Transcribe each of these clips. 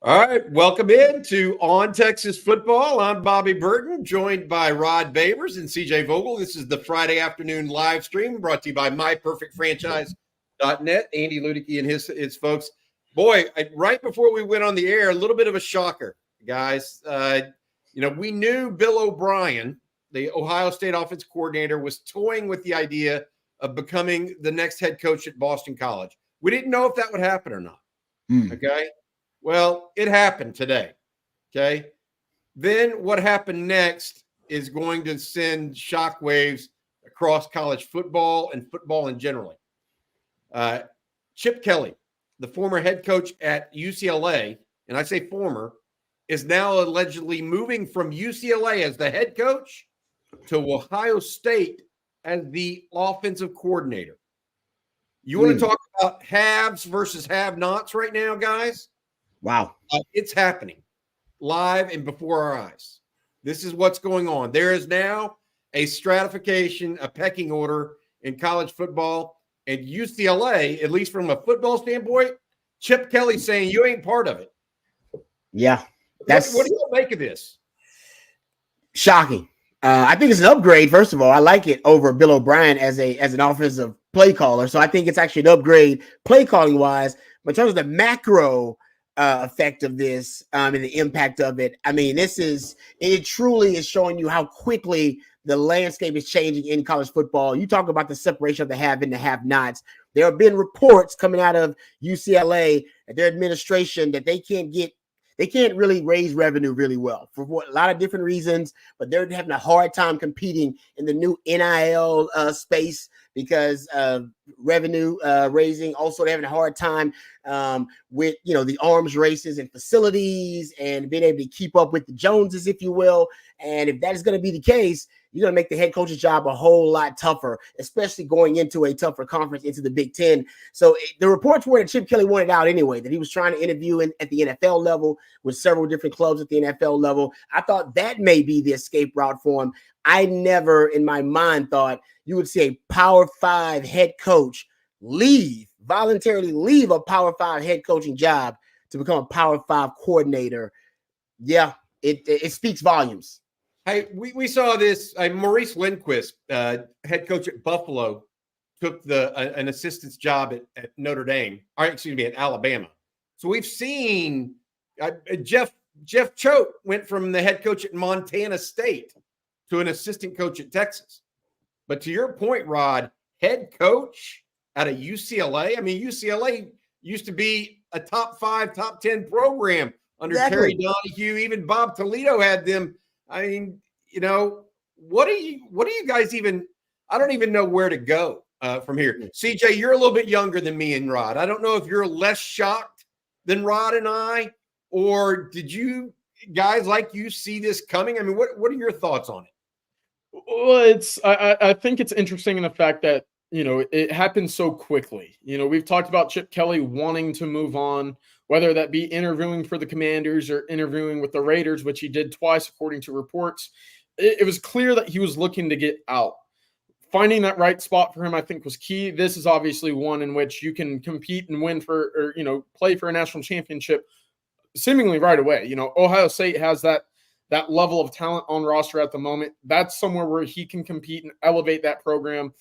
All right, welcome in to On Texas Football. I'm Bobby Burton, joined by Rod Babers and CJ Vogel. This is the Friday afternoon live stream brought to you by MyPerfectFranchise.net. Andy Ludicky and his folks. Boy, right before we went on the air, a little bit of a shocker, guys. We knew Bill O'Brien, the Ohio State offensive coordinator, was toying with the idea of becoming the next head coach at Boston College. We didn't know if that would happen or not. Okay. Well, it happened today, okay? Then what happened next is going to send shockwaves across college football and football in general. Chip Kelly, the former head coach at UCLA, and I say former, is now allegedly moving from UCLA as the head coach to Ohio State as the offensive coordinator. You want to talk about haves versus have-nots right now, guys? Wow. It's happening live and before our eyes. This is what's going on. There is now a stratification, a pecking order in college football, and UCLA, at least from a football standpoint, Chip Kelly saying you ain't part of it. Yeah. What do you make of this? Shocking. I think it's an upgrade, first of all. I like it over Bill O'Brien as an offensive play caller. So I think it's actually an upgrade play calling wise. But in terms of the macro effect of this and the impact of it, I mean, it truly is showing you how quickly the landscape is changing in college football. You talk about the separation of the have and the have-nots. There have been reports coming out of UCLA and their administration that they can't really raise revenue really well for a lot of different reasons, but they're having a hard time competing in the new NIL space because of revenue raising. Also, they're having a hard time with, the arms races and facilities and being able to keep up with the Joneses, if you will. And if that is going to be the case, you're going to make the head coach's job a whole lot tougher, especially going into a tougher conference, into the Big Ten. So the reports were that Chip Kelly wanted out anyway, that he was trying to interview at the NFL level with several different clubs at the NFL level. I thought that may be the escape route for him. I never in my mind thought you would see a Power 5 head coach voluntarily leave a Power 5 head coaching job to become a Power 5 coordinator. Yeah, it speaks volumes. Hey, we saw this. Maurice Lindquist, head coach at Buffalo, took an assistant's job at Notre Dame, at Alabama. So we've seen Jeff Choate went from the head coach at Montana State to an assistant coach at Texas. But to your point, Rod, head coach out of UCLA. I mean, UCLA used to be a top 5, top 10 program under Terry Donahue. Even Bob Toledo had them. I mean, what do you guys even? I don't even know where to go from here. CJ, you're a little bit younger than me and Rod. I don't know if you're less shocked than Rod and I, or did you guys like you see this coming? I mean, what are your thoughts on it? Well, I think it's interesting in the fact that it happened so quickly. We've talked about Chip Kelly wanting to move on, whether that be interviewing for the Commanders or interviewing with the Raiders, which he did twice, according to reports. It was clear that he was looking to get out. Finding that right spot for him, I think, was key. This is obviously one in which you can compete and win play for a national championship seemingly right away. Ohio State has that level of talent on roster at the moment. That's somewhere where he can compete and elevate that program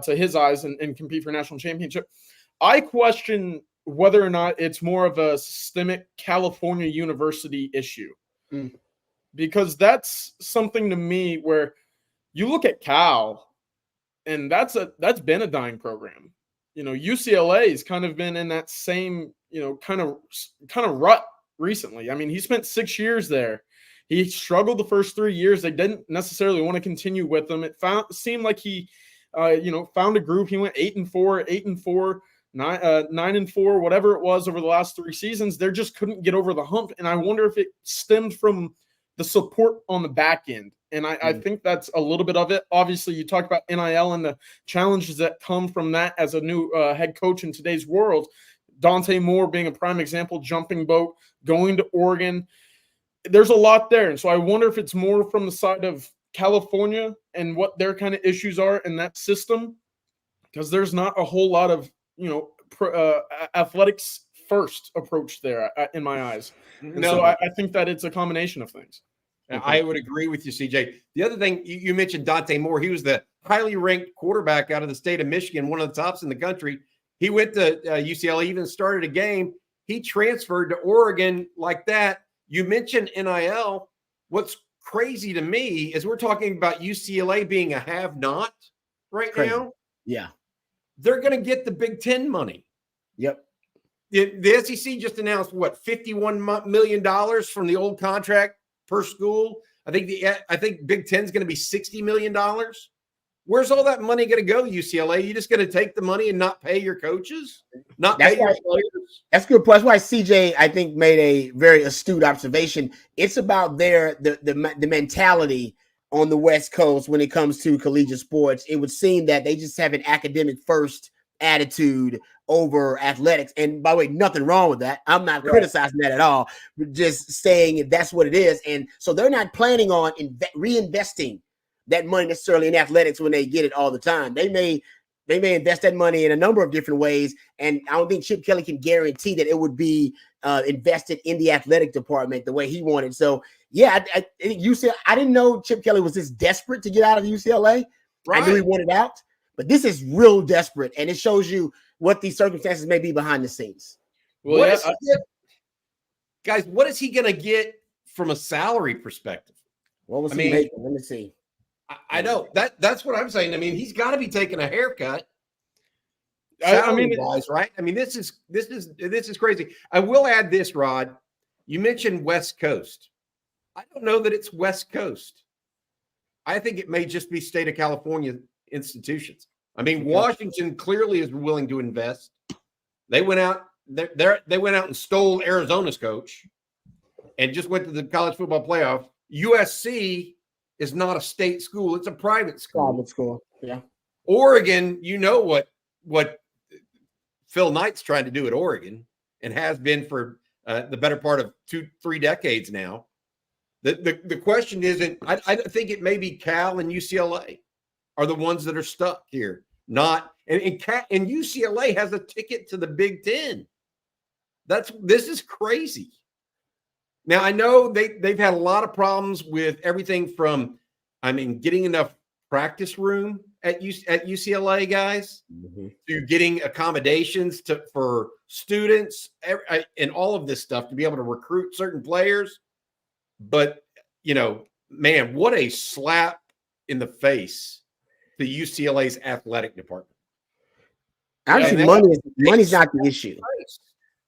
to his eyes and compete for a national championship. I question whether or not it's more of a systemic California university issue. Because that's something to me where you look at Cal, and that's been a dying program. UCLA has kind of been in that same, kind of rut recently. I mean, he spent 6 years there. He struggled the first 3 years. They didn't necessarily want to continue with him. It seemed like he, found a group. He went 8-4, 9-4, whatever it was over the last 3 seasons. They just couldn't get over the hump. And I wonder if it stemmed from the support on the back end. And I think that's a little bit of it. Obviously, you talk about NIL and the challenges that come from that as a new head coach in today's world. Dante Moore being a prime example, jumping boat, going to Oregon. There's a lot there. And so I wonder if it's more from the side of California and what their kind of issues are in that system, because there's not a whole lot of, athletics first approach there in my eyes. And No. so I think that it's a combination of things. I would agree with you, CJ. The other thing you mentioned, Dante Moore, he was the highly ranked quarterback out of the state of Michigan, one of the tops in the country. He went to UCLA, even started a game. He transferred to Oregon like that. You mentioned NIL. What's crazy to me is we're talking about UCLA being a have-not right now. Yeah. They're going to get the Big Ten money. Yep. The SEC just announced, what, $51 million from the old contract per school. I think Big Ten's going to be $60 million. Where's all that money going to go, UCLA? You just going to take the money and not pay your coaches? Not pay your players? That's a good point. That's why CJ, I think, made a very astute observation. It's about the mentality on the West Coast when it comes to collegiate sports. It would seem that they just have an academic first attitude over athletics. And by the way, nothing wrong with that. I'm not criticizing that at all. We're just saying that's what it is. And so they're not planning on reinvesting that money necessarily in athletics when they get it all the time. They may invest that money in a number of different ways. And I don't think Chip Kelly can guarantee that it would be invested in the athletic department the way he wanted. So yeah, I didn't know Chip Kelly was this desperate to get out of UCLA. Right. I knew he wanted out, but this is real desperate. And it shows you what these circumstances may be behind the scenes. Well, guys, what is he going to get from a salary perspective? What was he making? Let me see. I know that's what I'm saying. I mean, he's got to be taking a haircut. Wise, right? I mean, this is crazy. I will add this, Rod. You mentioned West Coast. I don't know that it's West Coast. I think it may just be state of California institutions. I mean, Washington clearly is willing to invest. They went out and stole Arizona's coach and just went to the college football playoff. USC is not a state school. It's a private school. Private school, yeah. Oregon, you know what Phil Knight's trying to do at Oregon and has been for the better part of 2-3 decades now. The question isn't, I think it may be Cal and UCLA are the ones that are stuck here. Not and UCLA has a ticket to the Big Ten. This is crazy. Now I know they've had a lot of problems with everything from, getting enough practice room at UCLA, guys, to getting accommodations for students and all of this stuff to be able to recruit certain players. But man, what a slap in the face to UCLA's athletic department. Honestly, money's not the issue.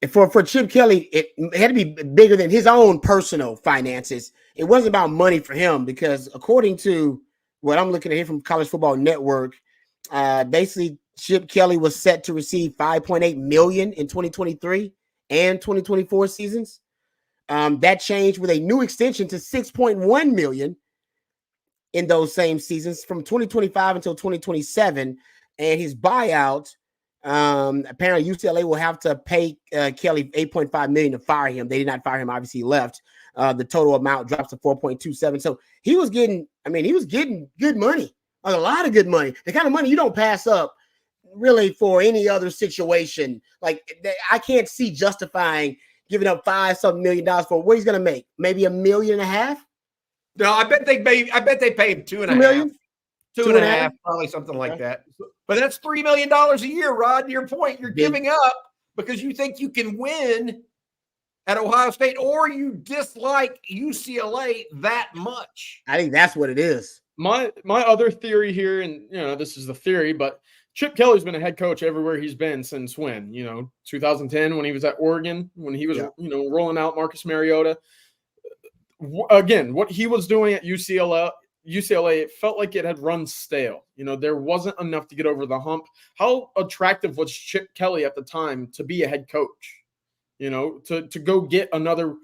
For Chip Kelly, it had to be bigger than his own personal finances. It wasn't about money for him because according to what I'm looking at here from College Football Network, basically Chip Kelly was set to receive $5.8 million in 2023 and 2024 seasons. That changed with a new extension to $6.1 million in those same seasons from 2025 until 2027. And his buyout, apparently UCLA will have to pay Kelly $8.5 million to fire him. They did not fire him. Obviously, he left. The total amount drops to $4.27. So he was getting good money, a lot of good money, the kind of money you don't pass up really for any other situation. Like I can't see justifying giving up $5-something million for what he's going to make. Maybe $1.5 million. No, I bet they pay him $2.5 million. $2.5, probably something like that. But that's $3 million a year, Rod. To your point, you're giving up because you think you can win at Ohio State, or you dislike UCLA that much. I think that's what it is. My other theory here, and this is the theory, but Chip Kelly's been a head coach everywhere he's been since when? 2010 when he was at Oregon, when he was rolling out Marcus Mariota. Again, what he was doing at UCLA, it felt like it had run stale. There wasn't enough to get over the hump. How attractive was Chip Kelly at the time to be a head coach? To go get another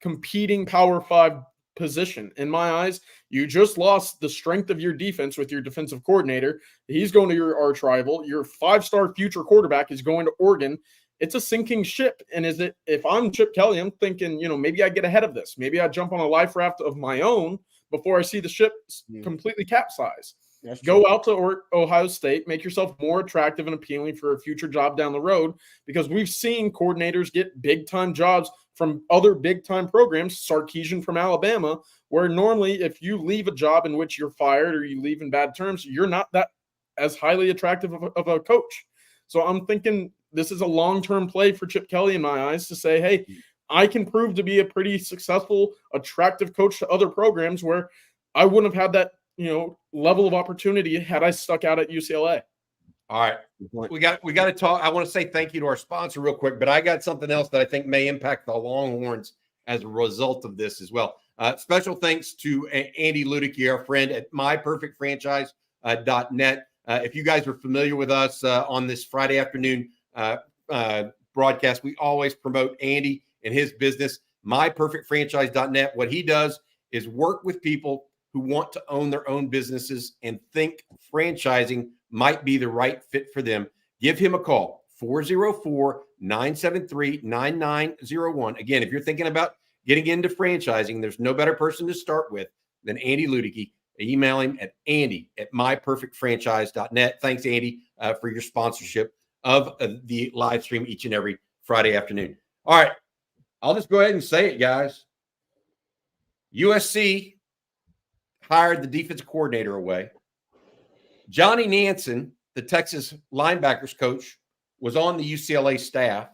competing Power 5 position. In my eyes, you just lost the strength of your defense with your defensive coordinator. He's going to your arch rival. Your 5-star future quarterback is going to Oregon. It's a sinking ship. And if I'm Chip Kelly, I'm thinking, maybe I get ahead of this. Maybe I jump on a life raft of my own before I see the ship completely capsize. Go out to Ohio State, make yourself more attractive and appealing for a future job down the road, because we've seen coordinators get big-time jobs from other big-time programs, Sarkisian from Alabama, where normally if you leave a job in which you're fired or you leave in bad terms, you're not that as highly attractive of a coach. So I'm thinking this is a long-term play for Chip Kelly in my eyes to say, hey, I can prove to be a pretty successful, attractive coach to other programs where I wouldn't have had that, level of opportunity had I stuck out at UCLA. All right. We got to talk. I want to say thank you to our sponsor real quick, but I got something else that I think may impact the Longhorns as a result of this as well. Special thanks to Andy Ludicky, our friend at myperfectfranchise.net. If you guys are familiar with us on this Friday afternoon broadcast, we always promote Andy and his business, myperfectfranchise.net. What he does is work with people who want to own their own businesses and think franchising might be the right fit for them. Give him a call, 404-973-9901. Again, if you're thinking about getting into franchising, there's no better person to start with than Andy Ludicky. Email him at andy@myperfectfranchise.net. Thanks, Andy, for your sponsorship of the live stream each and every Friday afternoon. All right. I'll just go ahead and say it, guys. USC hired the defensive coordinator away. Johnny Nansen, the Texas linebackers coach, was on the UCLA staff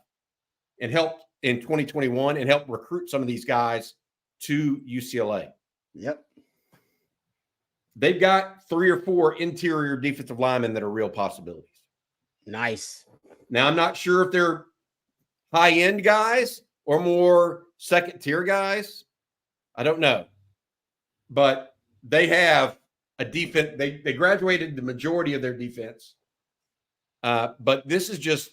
and helped in 2021 and helped recruit some of these guys to UCLA. Yep. They've got 3 or 4 interior defensive linemen that are real possibilities. Nice. Now, I'm not sure if they're high-end guys or more second-tier guys. I don't know. But they have a defense. They graduated the majority of their defense. But this is just,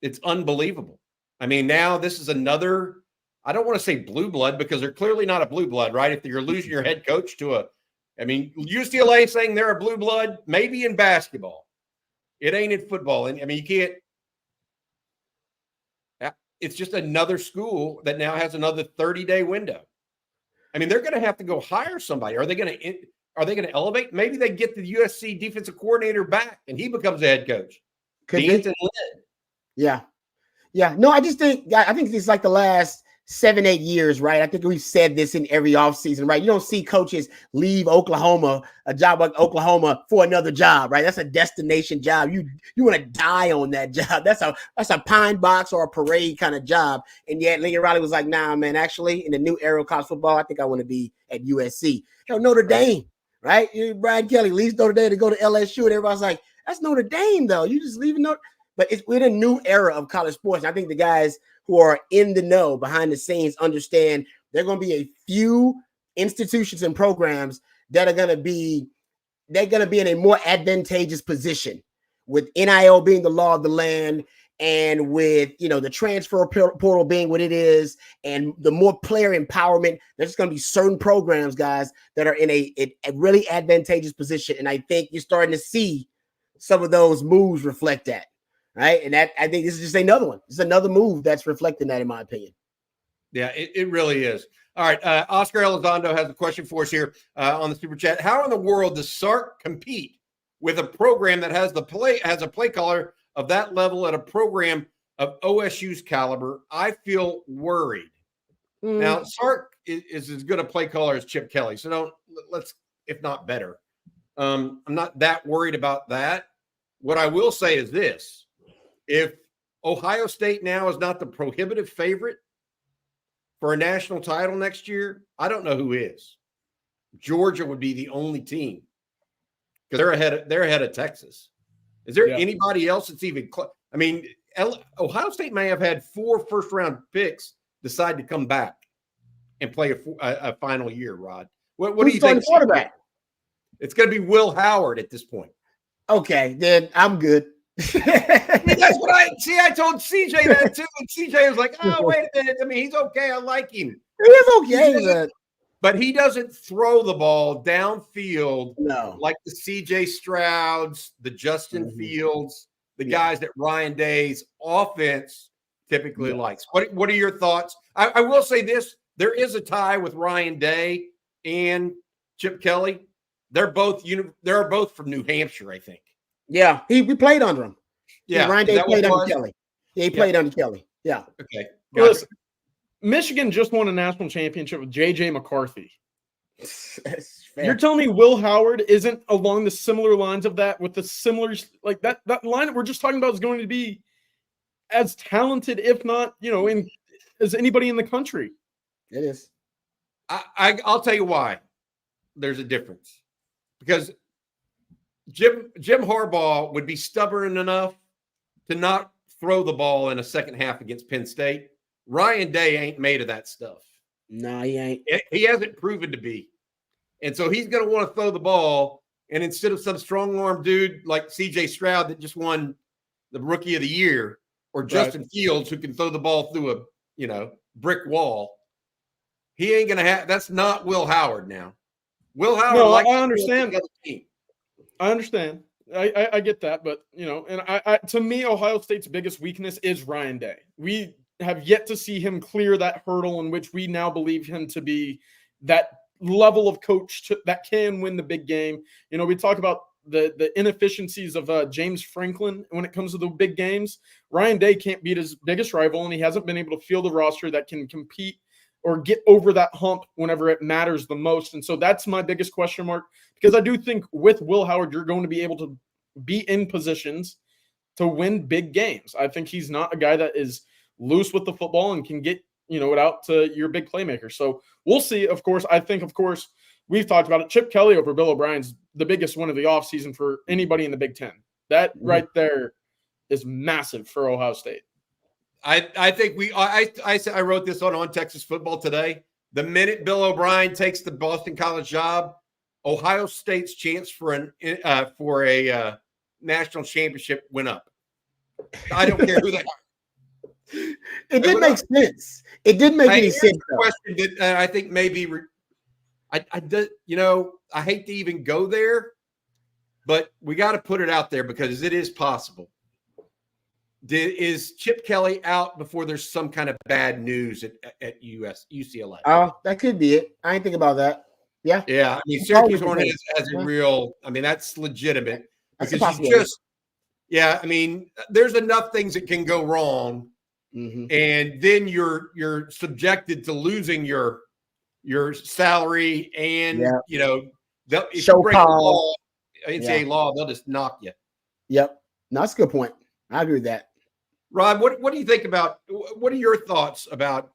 it's unbelievable. I mean, now this is another, I don't want to say blue blood because they're clearly not a blue blood, right? If you're losing your head coach to UCLA saying they're a blue blood, maybe in basketball. It ain't in football. And I mean, you can't, it's just another school that now has another 30-day window. I mean, they're going to have to go hire somebody. Are they going to elevate? Maybe they get the USC defensive coordinator back and he becomes the head coach. Yeah. No, I think it's like the last 7-8 years, right? I think we've said this in every offseason, right? You don't see coaches leave Oklahoma, a job like Oklahoma, for another job, right? That's a destination job. You want to die on that job. That's a pine box or a parade kind of job. And yet Lincoln Riley was like, nah, man, actually in the new era of college football, I think I want to be at USC. Hell, Notre Dame, right? Brian Kelly leaves Notre Dame to go to LSU, and everybody's like, that's Notre Dame, though. You just leaving Notre. But we're in a new era of college sports. And I think the guys who are in the know behind the scenes understand there are going to be a few institutions and programs that are going to be in a more advantageous position with NIL being the law of the land and with, the transfer portal being what it is and the more player empowerment. There's going to be certain programs, guys, that are in a really advantageous position. And I think you're starting to see some of those moves reflect that. Right. And I think this is just another one. It's another move that's reflecting that, in my opinion. Yeah, it really is. All right. Oscar Elizondo has a question for us here on the super chat. How in the world does Sark compete with a program that has a play caller of that level at a program of OSU's caliber? I feel worried. Now, Sark is as good a play caller as Chip Kelly. So let's, if not better. I'm not that worried about that. What I will say is this. If Ohio State now is not the prohibitive favorite for a national title next year, I don't know who is. Georgia would be the only team because they're ahead of Texas. Is there anybody else that's even I mean, Ohio State may have had 4 first-round picks decide to come back and play a final year, Rod. What do you think? Quarterback? It's going to be Will Howard at this point. Okay, then I'm good. That's what I told CJ that too, and CJ was like, "Oh, wait a minute. I mean, he's okay. I like him. He's okay, but he doesn't throw the ball downfield like the CJ Strouds, the Justin Fields, the guys that Ryan Day's offense typically likes." What are your thoughts? I will say this: there is a tie with Ryan Day and Chip Kelly. They're both from New Hampshire, I think. Yeah, we played under him. Yeah, Ryan Day played under Kelly. Yeah, he played under Kelly. Yeah. Okay. Gotcha. Listen, Michigan just won a national championship with J.J. McCarthy. You're telling me Will Howard isn't along the similar lines of that, with the similar, like that line that we're just talking about is going to be as talented, if not, as anybody in the country. It is. I'll tell you why there's a difference, because Jim Harbaugh would be stubborn enough to not throw the ball in a second half against Penn State. Ryan Day ain't made of that stuff. No, he ain't. He hasn't proven to be. And so he's going to want to throw the ball. And instead of some strong arm dude like CJ Stroud that just won the Rookie of the Year, or Justin Fields who can throw the ball through a brick wall, he ain't going to have. That's not Will Howard now. Will Howard. No, I understand. I understand. I get that, but and to me, Ohio State's biggest weakness is Ryan Day. We have yet to see him clear that hurdle in which we now believe him to be that level of coach that can win the big game. We talk about the inefficiencies of James Franklin when it comes to the big games. Ryan Day can't beat his biggest rival, and he hasn't been able to field a roster that can compete or get over that hump whenever it matters the most. And so that's my biggest question mark, because I do think with Will Howard, you're going to be able to be in positions to win big games. I think he's not a guy that is loose with the football and can get, it out to your big playmaker. So we'll see. Of course, we've talked about it. Chip Kelly over Bill O'Brien's the biggest one of the offseason for anybody in the Big Ten. That right there is massive for Ohio State. I think I wrote this on Texas Football today. The minute Bill O'Brien takes the Boston College job, Ohio State's chance for a national championship went up. I don't care who they are. It did make sense. It did make any sense. Question that I think maybe I hate to even go there, but we got to put it out there because it is possible. Is Chip Kelly out before there's some kind of bad news at UCLA? Oh, that could be it. I didn't think about that. Yeah. Yeah. I mean, Syracuse Hornets has a real, that's legitimate. Because there's enough things that can go wrong. Mm-hmm. And then you're subjected to losing your salary and, if you break the law, NCAA law, they'll just knock you. Yep. No, that's a good point. I agree with that. Rob, what do you think about, what are your thoughts about,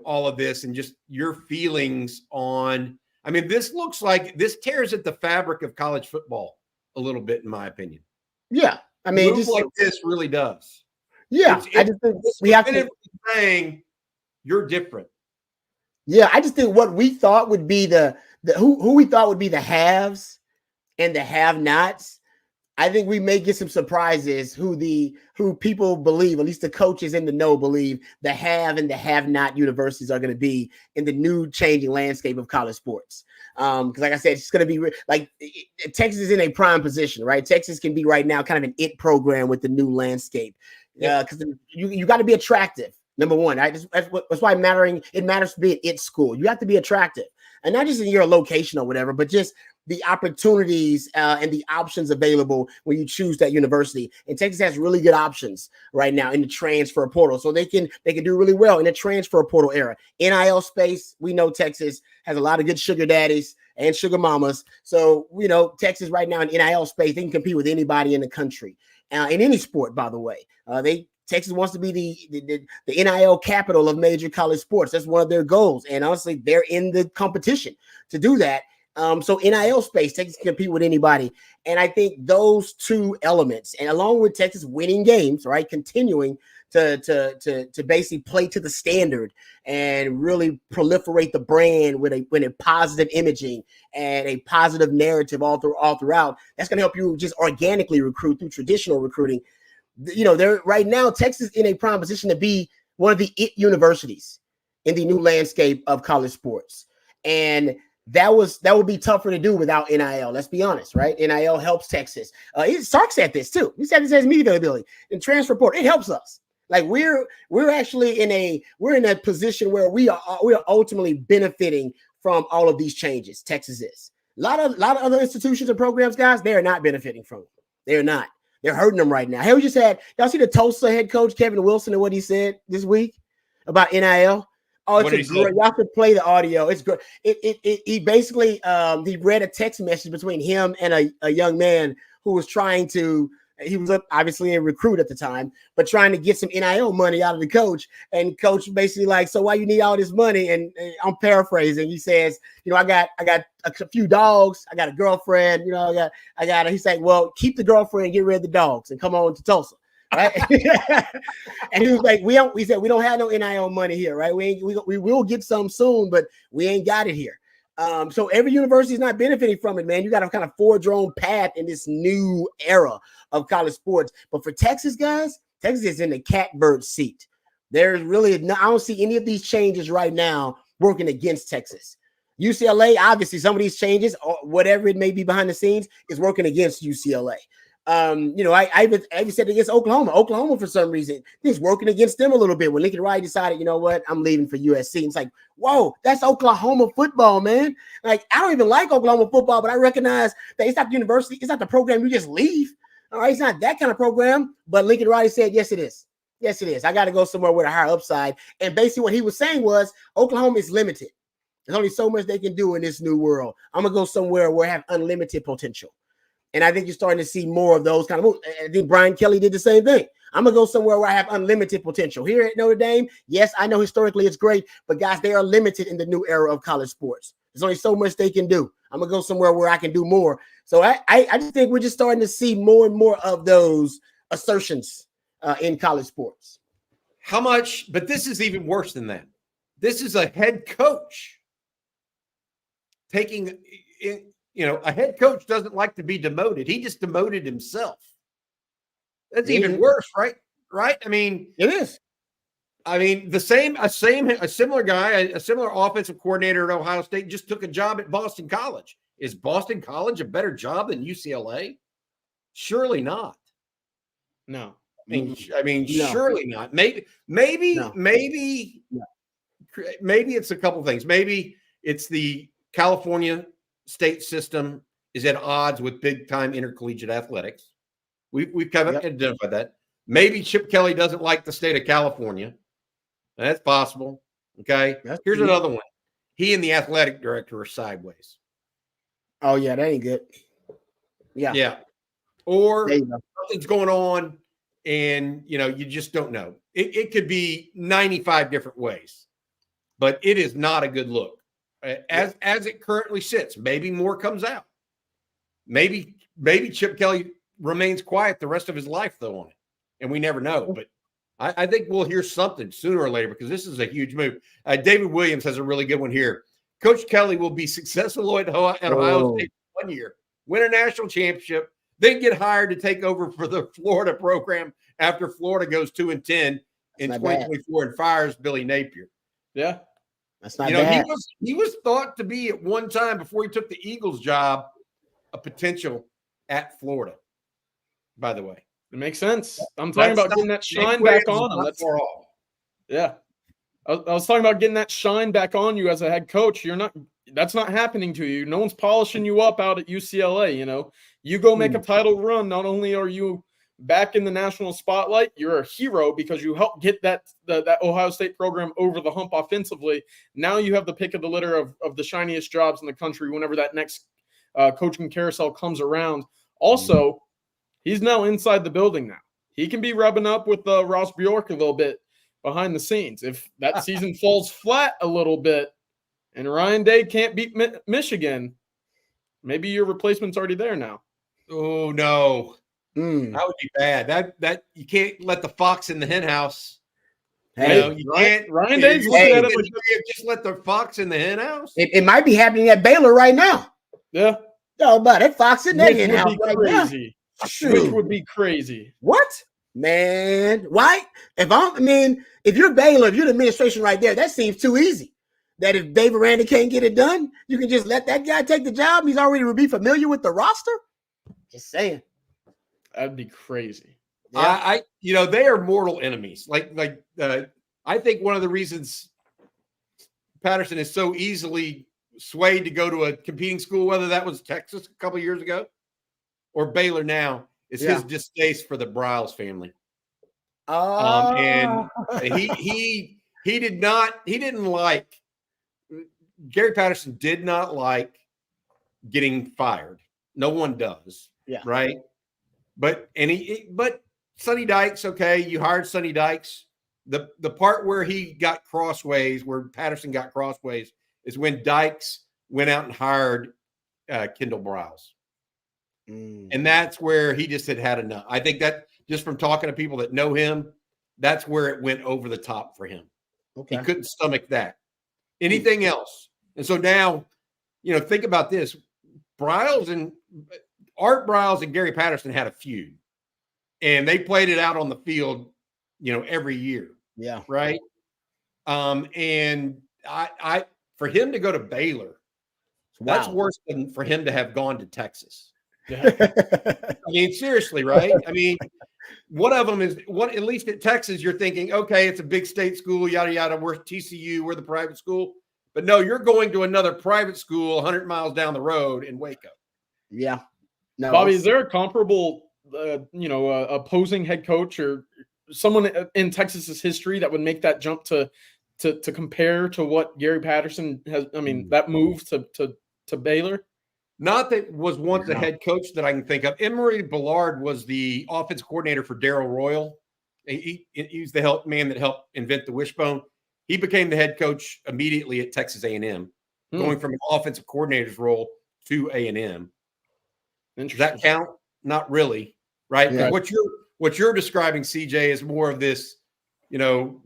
all of this and just your feelings on, this looks like this tears at the fabric of college football a little bit, in my opinion. Yeah. Just like this really does. Yeah. I just think we have to saying you're different. Yeah. I just think what we thought would be who we thought would be the haves and the have-nots. I think we may get some surprises who people believe, at least the coaches in the know believe, the have and the have-not universities are going to be in the new changing landscape of college sports. Because like I said, it's going to be Texas is in a prime position, right? Texas can be right now kind of an it program with the new landscape. Because you got to be attractive. Number one, right? That's why it matters to be an it school. You have to be attractive, and not just in your location or whatever, but just the opportunities and the options available when you choose that university. And Texas has really good options right now in the transfer portal. So they can do really well in the transfer portal era. NIL space, we know Texas has a lot of good sugar daddies and sugar mamas. So, Texas right now in NIL space, they can compete with anybody in the country, in any sport, by the way. Texas wants to be the NIL capital of major college sports. That's one of their goals. And honestly, they're in the competition to do that. So NIL space, Texas can compete with anybody. And I think those two elements, and along with Texas winning games, right, continuing to basically play to the standard and really proliferate the brand with a positive imaging and a positive narrative all throughout, that's going to help you just organically recruit through traditional recruiting. They're right now, Texas in a prime position to be one of the it universities in the new landscape of college sports. And that would be tougher to do without NIL. Let's be honest, right? NIL helps Texas. Sark said this too. He said this has media availability and transfer portal. It helps us. Like we're actually in a position where we are ultimately benefiting from all of these changes. Texas is A lot of other institutions and programs, guys, they are not benefiting from it. They're not. They're hurting them right now. Hey, we just had y'all see the Tulsa head coach Kevin Wilson and what he said this week about NIL. Oh, it's a great. Y'all should play the audio. It's good. He basically he read a text message between him and a young man who was trying to. He was obviously a recruit at the time, but trying to get some NIL money out of the coach. And coach basically like, so why you need all this money? And I'm paraphrasing. He says, I got a few dogs. I got a girlfriend. I got. He's like, well, keep the girlfriend, get rid of the dogs, and come on to Tulsa. Right. And he was like, we said we don't have no NIL money here, right? We will get some soon, but we ain't got it here. So every university is not benefiting from it, man. You got to kind of forge your own path in this new era of college sports. But for Texas, guys, Texas is in the catbird seat. There's really I don't see any of these changes right now working against Texas. UCLA, obviously, some of these changes, or whatever it may be behind the scenes, is working against UCLA. I even said against Oklahoma. Oklahoma, for some reason, is working against them a little bit. When Lincoln Riley decided, you know what, I'm leaving for USC. It's like, whoa, that's Oklahoma football, man. Like, I don't even like Oklahoma football, but I recognize that it's not the university, it's not the program you just leave. All right, it's not that kind of program. But Lincoln Riley said, yes, it is. Yes, it is. I got to go somewhere with a higher upside. And basically what he was saying was Oklahoma is limited. There's only so much they can do in this new world. I'm going to go somewhere where I have unlimited potential. And I think you're starting to see more of those kind of moves. I think Brian Kelly did the same thing. I'm going to go somewhere where I have unlimited potential. Here at Notre Dame, yes, I know historically it's great, but guys, they are limited in the new era of college sports. There's only so much they can do. I'm going to go somewhere where I can do more. So I just think we're just starting to see more and more of those assertions in college sports. How much? But this is even worse than that. This is a head coach taking it. A head coach doesn't like to be demoted. He just demoted himself. That's even worse, right? Right? I mean, it is. I mean, a similar guy, a similar offensive coordinator at Ohio State just took a job at Boston College. Is Boston College a better job than UCLA? Surely not. No. I mean, surely not. Maybe it's a couple things. Maybe it's the California state system is at odds with big time intercollegiate athletics. We've kind of identified that. Maybe Chip Kelly doesn't like the state of California. That's possible. Okay. Here's another one. He and the athletic director are sideways. Oh yeah, that ain't good. Yeah. Yeah. Or something's going on and you just don't know. It could be 95 different ways, but it is not a good look. As it currently sits, maybe more comes out. Maybe Chip Kelly remains quiet the rest of his life, though, on it, and we never know. But I think we'll hear something sooner or later because this is a huge move. David Williams has a really good one here. Coach Kelly will be successful at Ohio State for 1 year, win a national championship, then get hired to take over for the Florida program after Florida goes 2-10 in 2024 and fires Billy Napier. Yeah. That's not bad. He was thought to be at one time before he took the Eagles job a potential at Florida, by the way. It makes sense. I'm talking about getting that shine back on him. Yeah. I was talking about getting that shine back on you as a head coach. That's not happening to you. No one's polishing you up out at UCLA. You go make a title run. Not only are you back in the national spotlight, you're a hero because you helped get that Ohio State program over the hump offensively. Now you have the pick of the litter of the shiniest jobs in the country whenever that next coaching carousel comes around. Also, he's now inside the building now. He can be rubbing up with Ross Bjork a little bit behind the scenes. If that season falls flat a little bit and Ryan Day can't beat Michigan, maybe your replacement's already there now. Oh, no. That would be bad. That you can't let the fox in the hen house. Hey, you can't. Ryan Day's looking at it like just let the fox in the hen house. It might be happening at Baylor right now. Yeah. No, but that fox in that hen house right now. Which would be crazy. What? Man, why? If you're Baylor, if you're the administration right there, that seems too easy. That if Dave Aranda can't get it done, you can just let that guy take the job. He's already be familiar with the roster. Just saying. That'd be crazy. Yeah. They are mortal enemies. I think one of the reasons Patterson is so easily swayed to go to a competing school, whether that was Texas a couple of years ago or Baylor now, is his distaste for the Briles family. And he didn't like, Gary Patterson did not like getting fired. No one does. Yeah. Right. But Sonny Dykes, okay, you hired Sonny Dykes. The part where he got crossways, where Patterson got crossways, is when Dykes went out and hired Kendall Briles. And that's where he just had enough. I think that just from talking to people that know him, that's where it went over the top for him. Okay. He couldn't stomach that. Anything else. And so now, think about this. Art Briles and Gary Patterson had a feud, and they played it out on the field, every year. Yeah. Right. And I for him to go to Baylor, that's worse than for him to have gone to Texas. Yeah. I mean, seriously, right? I mean, one of them is at least at Texas, you're thinking, okay, it's a big state school, yada, yada. We're TCU, we're the private school. But no, you're going to another private school 100 miles down the road in Waco. Yeah. No, Bobby, is there a comparable, opposing head coach or someone in Texas's history that would make that jump to compare to what Gary Patterson has? I mean, that move to Baylor. Not that was once a head coach that I can think of. Emery Ballard was the offensive coordinator for Darrell Royal. He's the man that helped invent the wishbone. He became the head coach immediately at Texas A&M, going from an offensive coordinator's role to A&M. Does that count? Not really, right? Yeah. What you're describing, CJ, is more of this,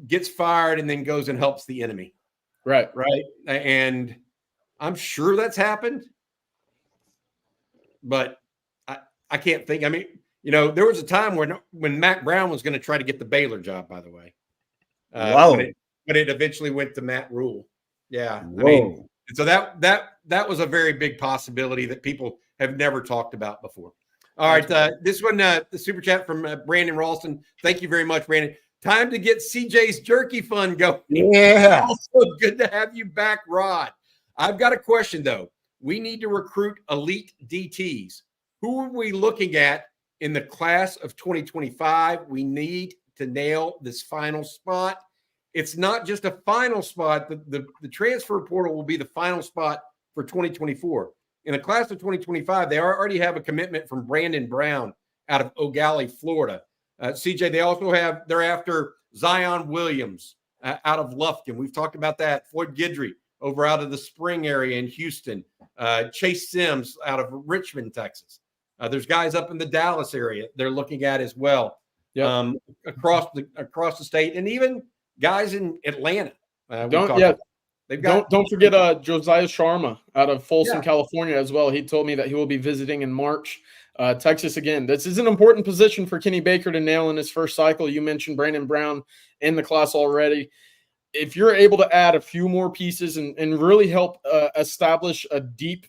gets fired and then goes and helps the enemy. Right. Right. And I'm sure that's happened. But I can't think. I mean, there was a time when Matt Brown was going to try to get the Baylor job, by the way. When it eventually went to Matt Rule. Yeah. Whoa. I mean, so that was a very big possibility that people have never talked about before. All right. This one, the super chat from Brandon Ralston. Thank you very much, Brandon. Time to get CJ's jerky fun going. Yeah. Also good to have you back, Rod. I've got a question, though. We need to recruit elite DTs. Who are we looking at in the class of 2025? We need to nail this final spot. It's not just a final spot. The transfer portal will be the final spot for 2024. In the class of 2025, they already have a commitment from Brandon Brown out of O'Galley, Florida. CJ, they're after Zion Williams out of Lufkin. We've talked about that. Floyd Guidry over out of the Spring area in Houston. Chase Sims out of Richmond, Texas. There's guys up in the Dallas area they're looking at as well. Yep. Across the state, and even guys in Atlanta. Don't forget Josiah Sharma out of Folsom, California as well. He told me that he will be visiting in March. Texas, again, this is an important position for Kenny Baker to nail in his first cycle. You mentioned Brandon Brown in the class already. If you're able to add a few more pieces and really help establish a deep,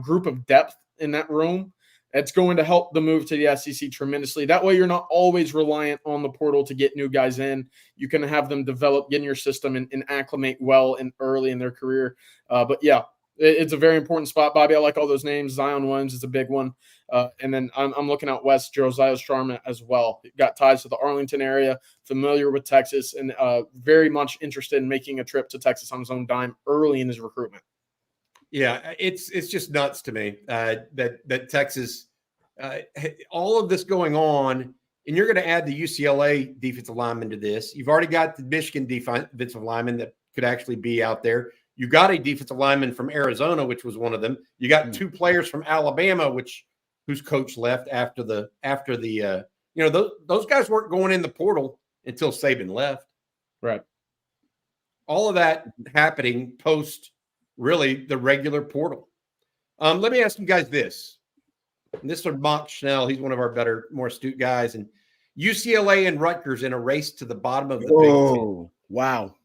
group of depth in that room, it's going to help the move to the SEC tremendously. That way you're not always reliant on the portal to get new guys in. You can have them develop, get in your system, and acclimate well and early in their career. But yeah, it's a very important spot. Bobby, I like all those names. Zion Williams is a big one. And then I'm looking out west, Josiah Sharma as well. Got ties to the Arlington area, familiar with Texas, and very much interested in making a trip to Texas on his own dime early in his recruitment. Yeah, it's just nuts to me that Texas, all of this going on, and you're going to add the UCLA defensive lineman to this. You've already got the Michigan defensive lineman that could actually be out there. You got a defensive lineman from Arizona, which was one of them. You got two players from Alabama, whose coach left after the those guys weren't going in the portal until Saban left. Right. All of that happening post really the regular portal. Let me ask you guys this. And this is Mock Schnell. He's one of our better, more astute guys. And UCLA and Rutgers in a race to the bottom of the Big Ten. Wow.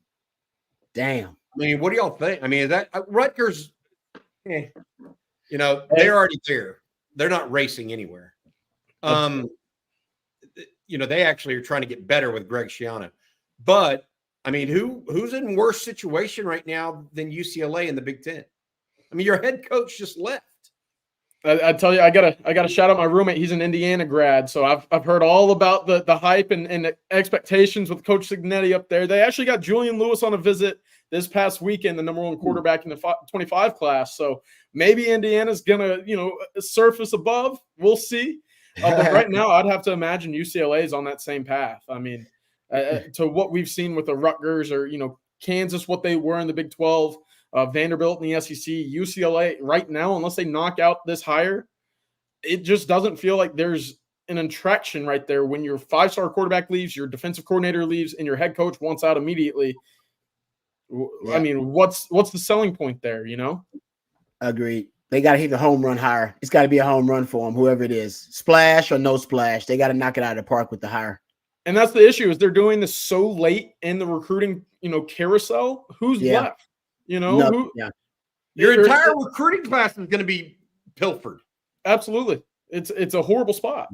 Damn. I mean, what do y'all think? I mean, is that Rutgers? They're already there. They're not racing anywhere. They actually are trying to get better with Greg Schiano. But I mean, who's in worse situation right now than UCLA in the Big Ten? I mean, your head coach just left. I tell you, I gotta shout out my roommate. He's an Indiana grad, so I've heard all about the hype and the expectations with Coach Signetti up there. They actually got Julian Lewis on a visit this past weekend, the number 1 quarterback in the 25 class. So maybe Indiana's gonna surface above. We'll see. But right now, I'd have to imagine UCLA is on that same path. I mean, to what we've seen with the Rutgers or Kansas, what they were in the Big 12. Vanderbilt in the SEC, UCLA right now, unless they knock out this hire, it just doesn't feel like there's an attraction right there when your 5-star quarterback leaves, your defensive coordinator leaves, and your head coach wants out immediately. Yeah. I mean, what's the selling point there, Agreed. They got to hit the home run hire. It's got to be a home run for them, whoever it is. Splash or no splash. They got to knock it out of the park with the hire. And that's the issue is they're doing this so late in the recruiting, carousel. Who's left? Your entire recruiting class is going to be pilfered. Absolutely. It's a horrible spot.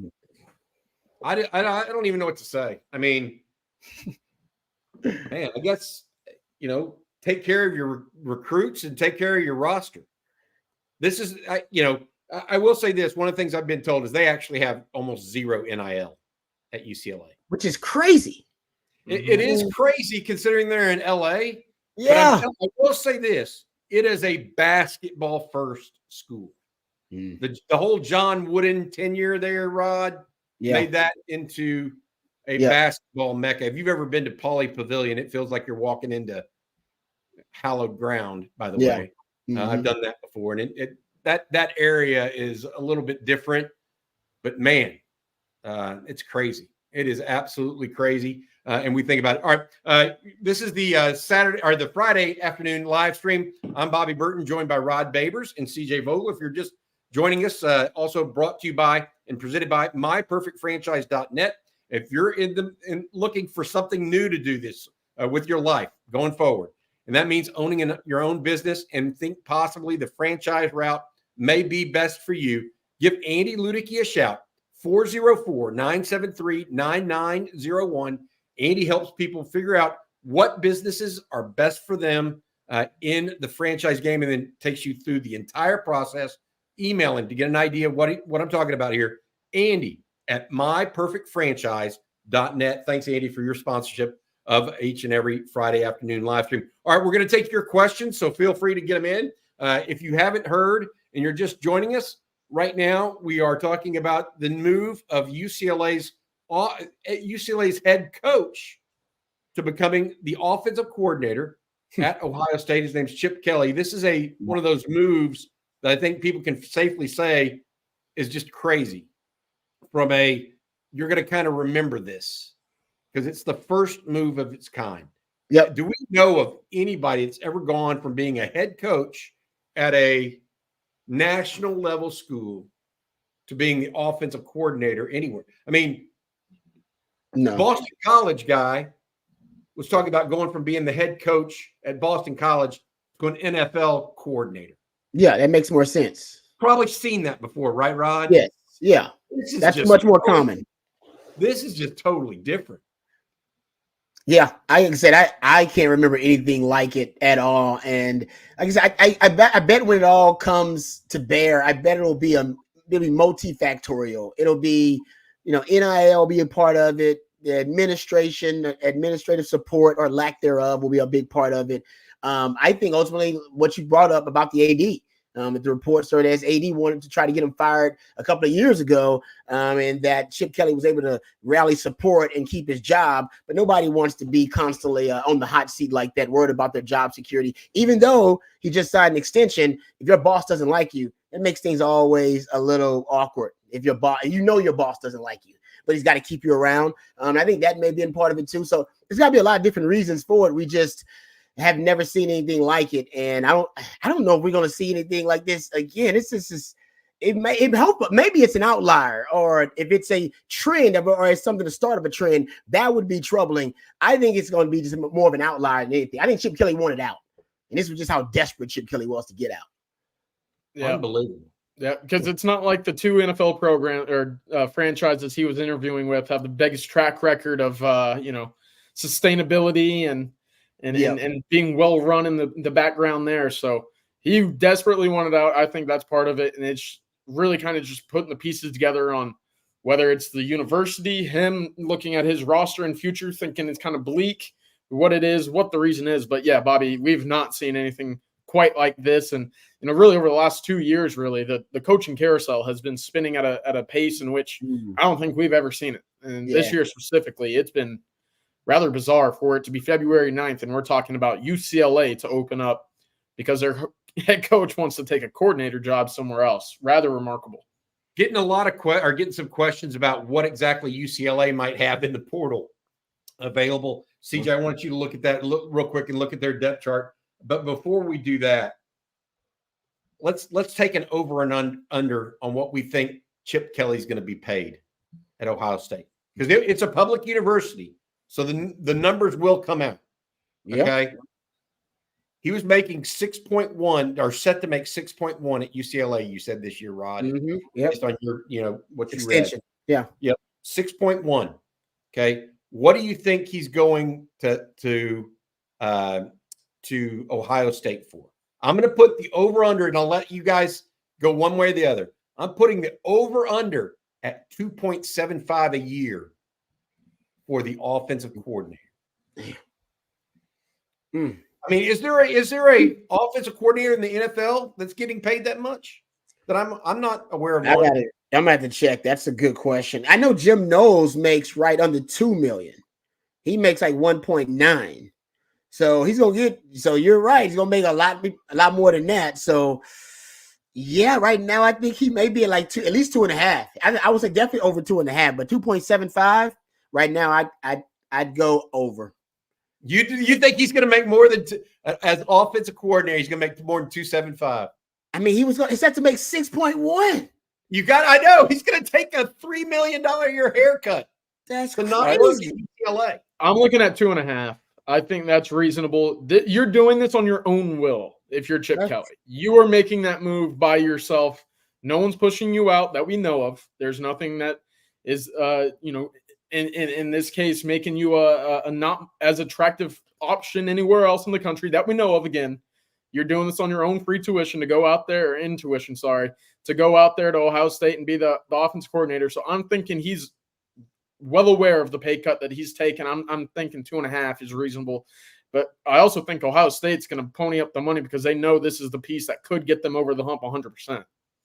I don't even know what to say. I mean, man, I guess, take care of your recruits and take care of your roster. This is, I will say this. One of the things I've been told is they actually have almost zero NIL at UCLA. Which is crazy. It is crazy considering they're in LA. Yeah. I will say this. It is a basketball first school. The whole John Wooden tenure there, Rod, made that into a basketball mecca. If you've ever been to Pauley Pavilion, it feels like you're walking into hallowed ground, by the way. I've done that before. And that area is a little bit different. But, man, it's crazy. It is absolutely crazy. And we think about it. All right. This is the the Friday afternoon live stream. I'm Bobby Burton, joined by Rod Babers and CJ Vogel. If you're just joining us, also brought to you by and presented by myperfectfranchise.net. If you're looking for something new to do this with your life going forward, and that means owning your own business and think possibly the franchise route may be best for you, give Andy Ludicky a shout, 404-973-9901. Andy helps people figure out what businesses are best for them in the franchise game, and then takes you through the entire process. Email him to get an idea of what I'm talking about here. Andy at myperfectfranchise.net. Thanks, Andy, for your sponsorship of each and every Friday afternoon live stream. All right, we're going to take your questions, so feel free to get them in. If you haven't heard and you're just joining us right now, we are talking about the move of UCLA's head coach to becoming the offensive coordinator at Ohio State. His name's Chip Kelly. This is one of those moves that I think people can safely say is just crazy. You're going to kind of remember this because it's the first move of its kind. Yep. Do we know of anybody that's ever gone from being a head coach at a national level school to being the offensive coordinator anywhere? I mean, no. Boston College guy was talking about going from being the head coach at Boston College to an NFL coordinator. Yeah, that makes more sense. Probably seen that before, right, Rod? Yes. Yeah. That's much more common. This is just totally different. Yeah, like I said, I can't remember anything like it at all. And like I said, I bet when it all comes to bear, I bet it'll be multifactorial. It'll be, NIL will be a part of it. The administrative support or lack thereof will be a big part of it. I think ultimately what you brought up about the AD, the report started as AD wanted to try to get him fired a couple of years ago, and that Chip Kelly was able to rally support and keep his job. But nobody wants to be constantly on the hot seat like that, worried about their job security. Even though he just signed an extension, if your boss doesn't like you, it makes things always a little awkward. If your boss, your boss doesn't like you, but he's got to keep you around. I think that may be a part of it too. So there's got to be a lot of different reasons for it. We just have never seen anything like it, and I don't know if we're going to see anything like this again. It help, but maybe it's an outlier, or if it's a trend or it's something the start of a trend, that would be troubling. I think it's going to be just more of an outlier than anything. I think Chip Kelly wanted out, and this was just how desperate Chip Kelly was to get out. Yeah, unbelievable. Yeah, because it's not like the two NFL program or franchises he was interviewing with have the biggest track record of sustainability and being well run in the background there. So he desperately wanted out. I think that's part of it. And it's really kind of just putting the pieces together on whether it's the university, him looking at his roster and future, thinking it's kind of bleak, what it is, what the reason is. But yeah, Bobby, we've not seen anything quite like this. And, really over the last 2 years, really, the coaching carousel has been spinning at a pace in which I don't think we've ever seen it. And this year specifically, it's been rather bizarre for it to be February 9th. And we're talking about UCLA to open up because their head coach wants to take a coordinator job somewhere else. Rather remarkable. Getting a lot of getting some questions about what exactly UCLA might have in the portal available. CJ, I want you to look at that real quick and look at their depth chart. But before we do that, let's take an over and under on what we think Chip Kelly's going to be paid at Ohio State, because it's a public university, so the numbers will come out. Yep. Okay. He was making 6.1 or set to make 6.1 at UCLA, you said this year, Rod. Mm-hmm. Yep. Based on your, what you Extension. read. Yeah. Yep. 6.1. Okay. What do you think he's going to Ohio State for? I'm going to put the over under, and I'll let you guys go one way or the other. I'm putting the over under at 2.75 a year for the offensive coordinator. I mean, is there a offensive coordinator in the NFL that's getting paid that much? That I'm not aware of. I'm gonna have to check. That's a good question. I know Jim Knowles makes right under $2 million. He makes like 1.9. So he's gonna get. So you're right. He's gonna make a lot more than that. So yeah, right now I think he may be at like at least 2.5. I would say definitely over 2.5, but 2.75 right now. I'd go over. You think he's going to make more than as offensive coordinator? He's going to make more than 2.75. I mean, he's set to make 6.1. I know he's going to take a $3 million a year haircut. That's to not work at UCLA. I'm looking at 2.5. I think that's reasonable. You're doing this on your own will. If you're Chip Kelly, you are making that move by yourself. No one's pushing you out that we know of. There's nothing that is, in this case, making you a not as attractive option anywhere else in the country that we know of. Again, you're doing this on your own free tuition to go out there, to go out there to Ohio State and be the offensive coordinator. So I'm thinking he's well aware of the pay cut that he's taken. I'm thinking 2.5 is reasonable. But I also think Ohio State's going to pony up the money because they know this is the piece that could get them over the hump 100%.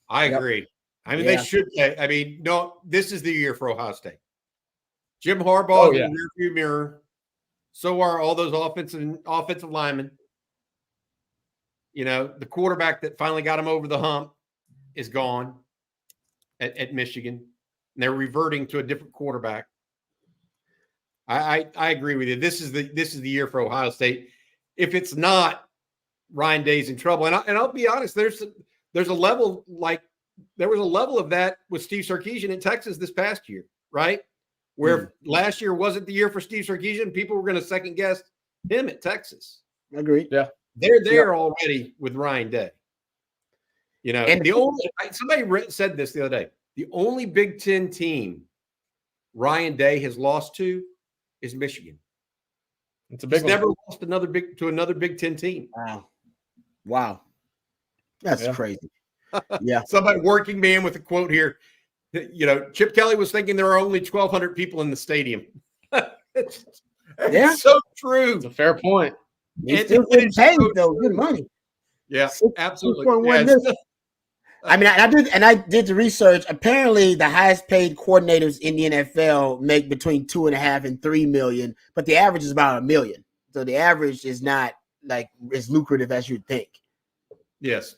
I agree. I mean, they should. I mean, no, this is the year for Ohio State. Jim Harbaugh in the rearview mirror. So are all those offensive linemen. The quarterback that finally got him over the hump is gone at Michigan. And they're reverting to a different quarterback. I agree with you. This is the year for Ohio State. If it's not, Ryan Day's in trouble. And I'll be honest, there's a level there was a level of that with Steve Sarkisian in Texas this past year, right? Where last year wasn't the year for Steve Sarkisian, people were going to second guess him at Texas. Agreed. Yeah, they're there already with Ryan Day. And somebody said this the other day. The only Big Ten team Ryan Day has lost to is Michigan. It's a big He's never lost another Big Ten team. Wow. That's crazy. Yeah. Somebody working man with a quote here. Chip Kelly was thinking there are only 1,200 people in the stadium. it's so true. It's a fair point. He's still getting paid, though. Good money. Yeah, absolutely. I mean, I did the research. Apparently, the highest paid coordinators in the NFL make between 2.5 and 3 million, but the average is about $1 million. So the average is not like as lucrative as you'd think. Yes.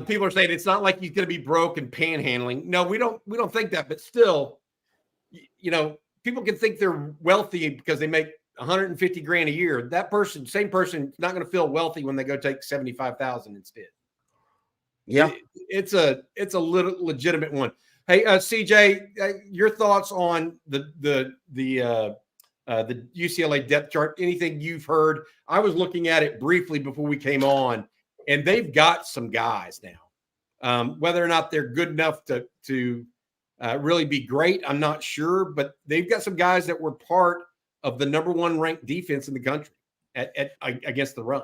People are saying it's not like he's going to be broke and panhandling. No, we don't think that, but still, people can think they're wealthy because they make $150,000 a year. That same person, is not going to feel wealthy when they go take $75,000 instead. Yeah, it's a little legitimate one. Hey, CJ, your thoughts on the UCLA depth chart? Anything you've heard? I was looking at it briefly before we came on. And they've got some guys now. Whether or not they're good enough to really be great, I'm not sure. But they've got some guys that were part of the #1 ranked defense in the country against the run.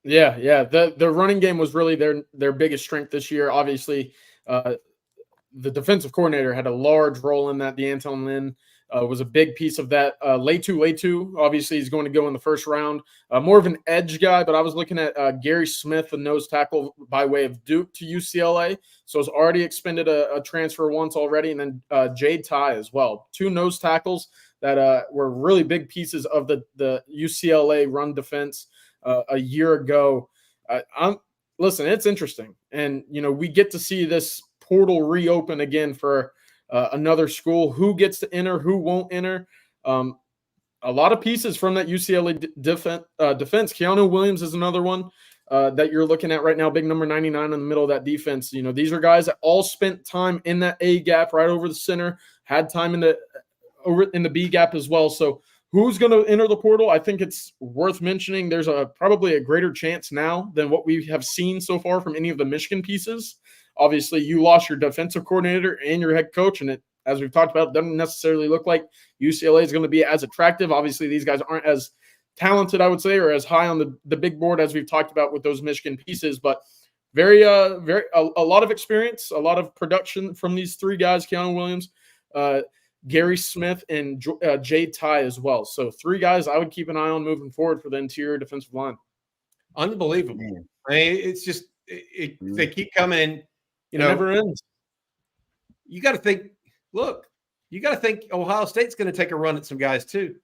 Yeah. The running game was really their biggest strength this year. Obviously, the defensive coordinator had a large role in that. DeAnton Lynn was a big piece of that. Letu, obviously, he's going to go in the first round. More of an edge guy, but I was looking at Gary Smith, the nose tackle by way of Duke to UCLA. So has already expended a transfer once already. And then Jade Ty as well. 2 nose tackles that were really big pieces of the UCLA run defense a year ago. Listen, it's interesting. And, we get to see this portal reopen again for another school. Who gets to enter, who won't enter. A lot of pieces from that UCLA defense. Keanu Williams is another one that you're looking at right now, big number 99 in the middle of that defense. These are guys that all spent time in that A gap right over the center, had time over in the B gap as well. So who's going to enter the portal? I think it's worth mentioning. There's probably a greater chance now than what we have seen so far from any of the Michigan pieces. Obviously, you lost your defensive coordinator and your head coach, and it, as we've talked about, doesn't necessarily look like UCLA is going to be as attractive. Obviously, these guys aren't as talented, I would say, or as high on the big board as we've talked about with those Michigan pieces, but a lot of experience, a lot of production from these 3 guys: Keanu Williams, Gary Smith, and Jade Ty as well. So 3 guys I would keep an eye on moving forward for the interior defensive line. Unbelievable. Man. I mean, it's just they keep coming in. It never ends. You got to think. Look, you got to think Ohio State's going to take a run at some guys too.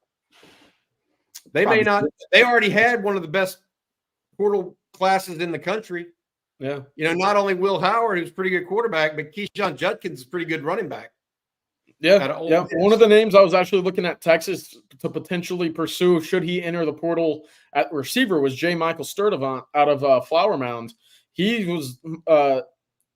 They may not. They already had one of the best portal classes in the country. Yeah. Not only Will Howard, who's a pretty good quarterback, but Keyshawn Judkins is a pretty good running back. Yeah. One of the names I was actually looking at Texas to potentially pursue, should he enter the portal at receiver, was JMichael Sturdivant out of Flower Mound. He was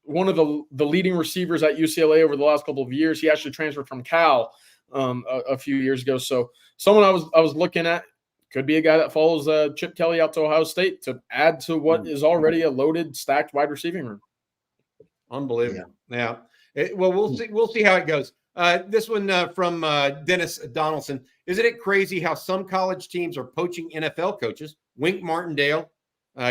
one of the leading receivers at UCLA over the last couple of years. He actually transferred from Cal a few years ago. So someone I was looking at could be a guy that follows Chip Kelly out to Ohio State to add to what is already a loaded, stacked wide receiving room. Unbelievable. Yeah. Well, we'll see how it goes. This one from Dennis Donaldson. Isn't it crazy how some college teams are poaching NFL coaches? Wink Martindale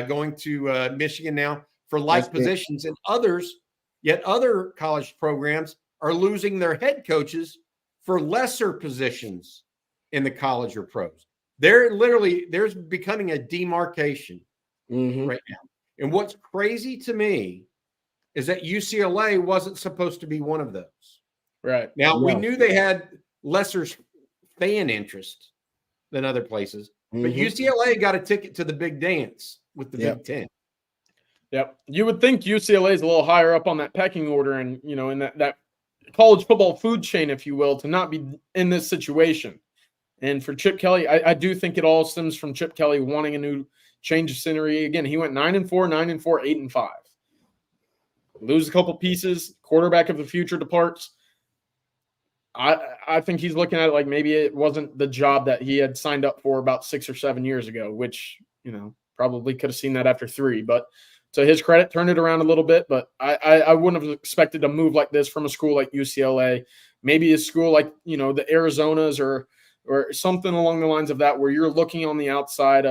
going to Michigan now for like positions, and other college programs are losing their head coaches for lesser positions in the college or pros. There's becoming a demarcation right now. And what's crazy to me is that UCLA wasn't supposed to be one of those. Right. Now, we knew they had lesser fan interest than other places, but UCLA got a ticket to the big dance with the Big Ten. Yep. You would think UCLA is a little higher up on that pecking order and, in that college football food chain, if you will, to not be in this situation. And for Chip Kelly, I do think it all stems from Chip Kelly wanting a new change of scenery. Again, he went 9-4, 9-4, 8-5. Lose a couple pieces, quarterback of the future departs. I think he's looking at it like maybe it wasn't the job that he had signed up for about 6 or 7 years ago, which, probably could have seen that after 3. But to his credit, turned it around a little bit. But I wouldn't have expected a move like this from a school like UCLA, maybe a school like, the Arizonas or something along the lines of that, where you're looking on the outside,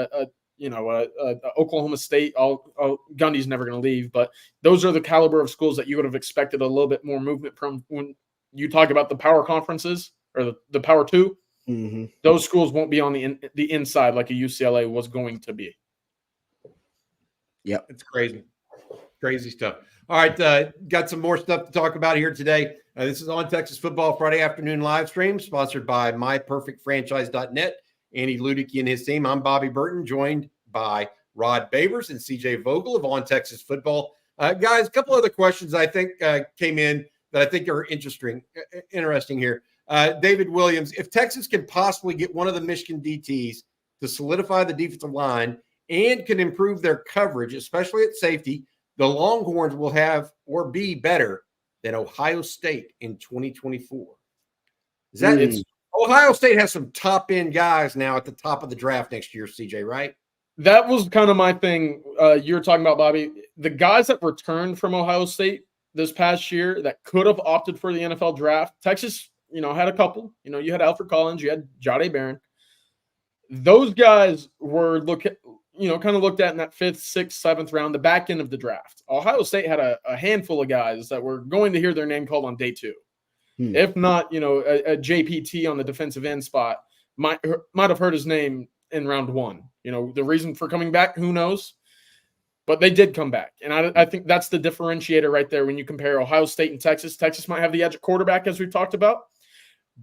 Oklahoma State. Gundy's never going to leave, but those are the caliber of schools that you would have expected a little bit more movement from. When you talk about the power conferences or the power 2, those schools won't be on the inside like a UCLA was going to be. Yep. It's crazy stuff. All right. Got some more stuff to talk about here today. This is On Texas Football Friday afternoon live stream, sponsored by MyPerfectFranchise.net. Andy Ludicky and his team. I'm Bobby Burton, joined by Rod Babers and CJ Vogel of On Texas Football. Guys, a couple other questions I think came in that I think are interesting here. David Williams, if Texas can possibly get one of the Michigan DTs to solidify the defensive line and can improve their coverage, especially at safety, the Longhorns will have or be better than Ohio State in 2024. Is that Ohio State has some top end guys now at the top of the draft next year, CJ, right? That was kind of my thing. You're talking about, Bobby, the guys that returned from Ohio State this past year that could have opted for the NFL draft. Texas, had a couple. You had Alfred Collins, you had Jahdae Barron. Those guys were kind of looked at in that 5th, 6th, 7th round, the back end of the draft, Ohio State had a handful of guys that were going to hear their name called on day 2. If not, a JPT on the defensive end spot might have heard his name in round 1. The reason for coming back, who knows? But they did come back. And I think that's the differentiator right there when you compare Ohio State and Texas. Texas might have the edge at quarterback, as we've talked about.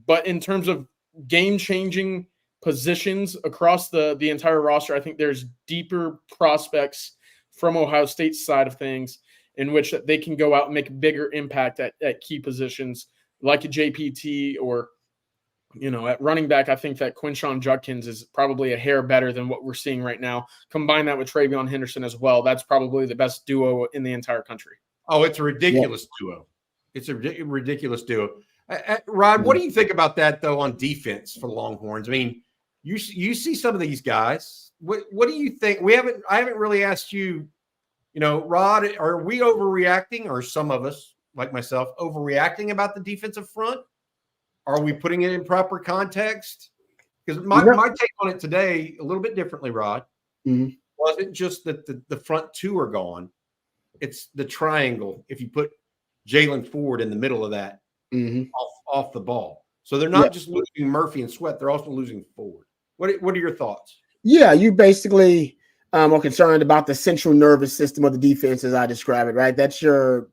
But in terms of game-changing positions across the entire roster, I think there's deeper prospects from Ohio State's side of things in which they can go out and make a bigger impact at key positions like a JPT or, at running back. I think that Quinshon Judkins is probably a hair better than what we're seeing right now. Combine that with Travion Henderson as well. That's probably the best duo in the entire country. Oh, it's a ridiculous duo. It's a ridiculous duo. Rod, what do you think about that, though, on defense for the Longhorns? I mean, you see some of these guys. What do you think? I haven't really asked you, Rod, are we overreacting, or some of us, like myself, overreacting about the defensive front? Are we putting it in proper context? Because my take on it today, a little bit differently, Rod, wasn't just that the front 2 are gone. It's the triangle. If you put Jalen Ford in the middle of that, off the ball. So they're not just losing Murphy and Sweat, they're also losing Ford. What are your thoughts? Yeah, you basically are concerned about the central nervous system of the defense, as I describe it, right? That's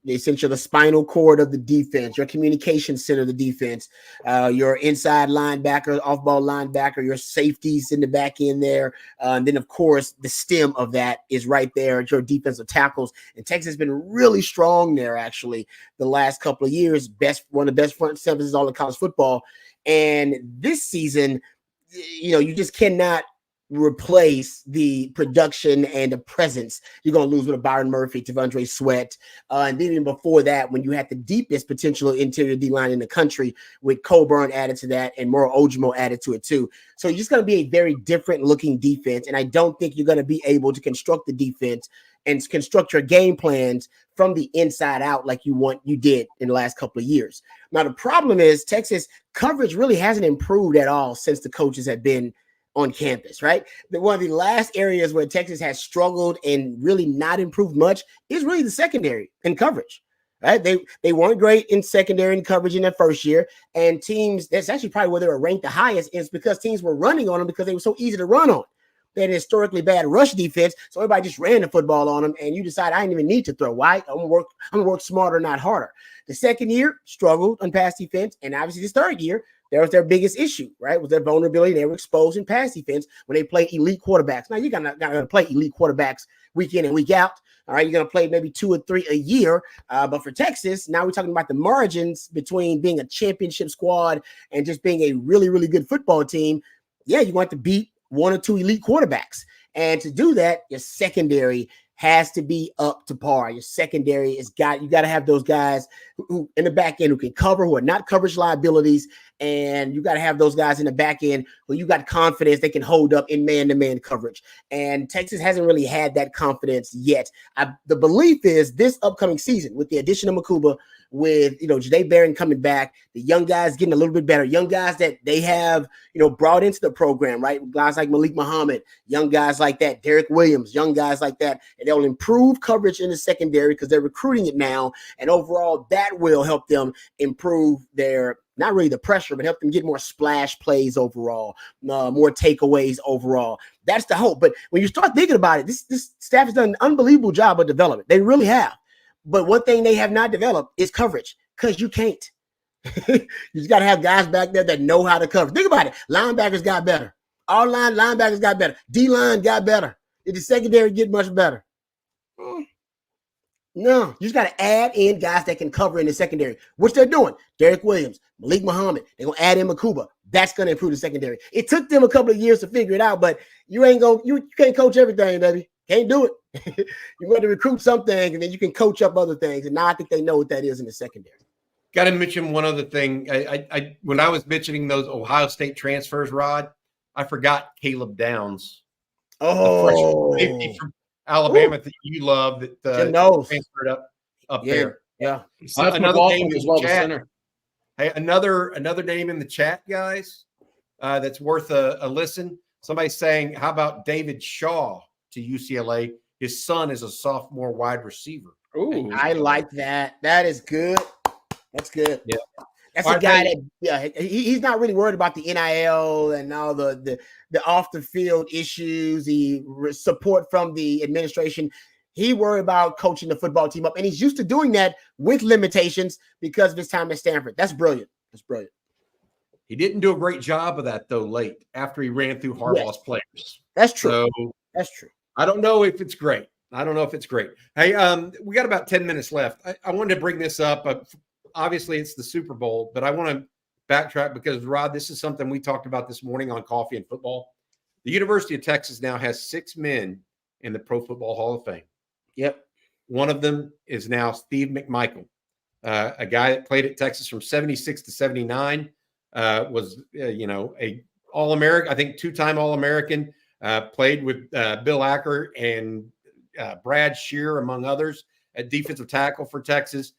essentially the spinal cord of the defense, your communication center of the defense, your inside linebacker, off-ball linebacker, your safeties in the back end there. And then, of course, the stem of that is right there at your defensive tackles. And Texas has been really strong there, actually, the last couple of years. One of the best front sevens in all of college football. And this season, you just cannot replace the production and the presence you're going to lose with a Byron Murphy, T'Vondre Sweat. And then even before that, when you had the deepest potential interior D-line in the country with Coburn added to that and Moro Ojimo added to it too. So you're just going to be a very different looking defense. And I don't think you're going to be able to construct the defense and construct your game plans from the inside out like you did in the last couple of years. Now, the problem is Texas coverage really hasn't improved at all since the coaches have been on campus, right? One of the last areas where Texas has struggled and really not improved much is really the secondary and coverage, right? They weren't great in secondary and coverage in their first year, and teams, that's actually probably where they were ranked the highest, is because teams were running on them because they were so easy to run on. They had a historically bad rush defense, so everybody just ran the football on them, and you decide I didn't even need to throw. Why? I'm gonna work smarter, not harder. The second year struggled on pass defense, and obviously this third year, that was their biggest issue, right? Was their vulnerability. They were exposed in pass defense when they play elite quarterbacks. Now, you're not going to play elite quarterbacks week in and week out. All right, you're going to play maybe 2 or 3 a year. But for Texas, now we're talking about the margins between being a championship squad and just being a really, really good football team. Yeah, you want to beat 1 or 2 elite quarterbacks. And to do that, your secondary has to be up to par. Your secondary you got to have those guys who in the back end who can cover, who are not coverage liabilities, and you got to have those guys in the back end who you got confidence they can hold up in man-to-man coverage. And Texas hasn't really had that confidence yet. The belief is this upcoming season, with the addition of Makuba, with Ja'Day Barron coming back, the young guys getting a little bit better, young guys that they have brought into the program, right? Guys like Malik Muhammad, young guys like that, Derek Williams, young guys like that, and they'll improve coverage in the secondary because they're recruiting it now, and overall that will help them improve their, not really the pressure, but help them get more splash plays overall, more takeaways overall. That's the hope. But when you start thinking about it, this staff has done an unbelievable job of development. They really have. But one thing they have not developed is coverage, because you can't. You just got to have guys back there that know how to cover. Think about it. Linebackers got better. All linebackers got better. D-line got better. Did the secondary get much better? No. You just got to add in guys that can cover in the secondary, which they're doing. Derek Williams, Malik Muhammad. They're going to add in Makuba. That's going to improve the secondary. It took them a couple of years to figure it out, but you can't coach everything, baby. Can't do it. You want to recruit some things, and then you can coach up other things. And now I think they know what that is in the secondary. Got to mention one other thing. I when I was mentioning those Ohio State transfers, Rod, I forgot Caleb Downs. Oh, the freshman safety from Alabama that you love that transferred up there. Yeah. Another name as well. The center. Hey, another name in the chat, guys. That's worth a listen. Somebody's saying, how about David Shaw to UCLA. His son is a sophomore wide receiver. Ooh, I like that. That is good. That's good. Yeah. That's All a right, guy man. that he's not really worried about the NIL and all the off the field issues, the support from the administration. He worried about coaching the football team up, and he's used to doing that with limitations because of his time at Stanford. That's brilliant. That's brilliant. He didn't do a great job of that, though, late after he ran through Harbaugh's players. That's true. So That's true. I don't know if it's great. Hey, we got about 10 minutes left. I wanted to bring this up. Obviously, it's the Super Bowl, but I want to backtrack because, Rod, this is something we talked about this morning on Coffee and Football. The University of Texas now has 6 men in the Pro Football Hall of Fame. Yep. One of them is now Steve McMichael, a guy that played at Texas from 76 to 79, was, a All-American, I think 2-time All-American, played with Bill Acker and Brad Shear, among others, at defensive tackle for Texas.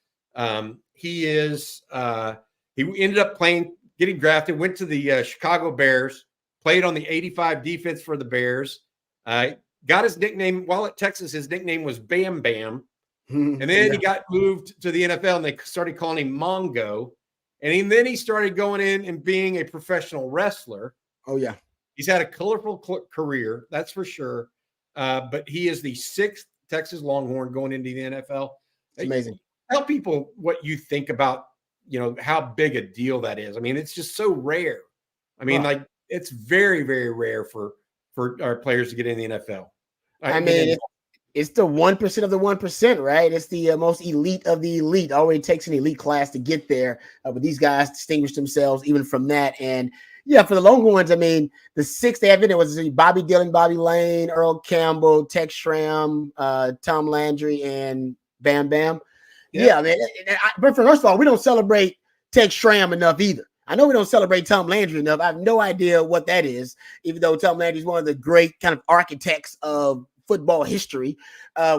He ended up getting drafted, went to the Chicago Bears, played on the 85 defense for the Bears, got his nickname while at Texas. His nickname was Bam Bam. And then he got moved to the NFL and they started calling him Mongo. And then he started going in and being a professional wrestler. Oh, yeah. He's had a colorful career, that's for sure. But he is the 6th Texas Longhorn going into the NFL. It's amazing. Tell people what you think about, how big a deal that is. I mean, it's just so rare. I mean, it's very, very rare for our players to get in the NFL. It's the 1% of the 1%, right? It's the most elite of the elite. Already takes an elite class to get there. But these guys distinguish themselves even from that. And yeah, for the Longhorns, I mean, the 6th they have in it was Bobby Dillon, Bobby Lane, Earl Campbell, Tex Schramm, Tom Landry, and Bam Bam. Yeah, man. But first of all, we don't celebrate Tex Schramm enough either. I know we don't celebrate Tom Landry enough. I have no idea what that is, even though Tom Landry is one of the great kind of architects of football history.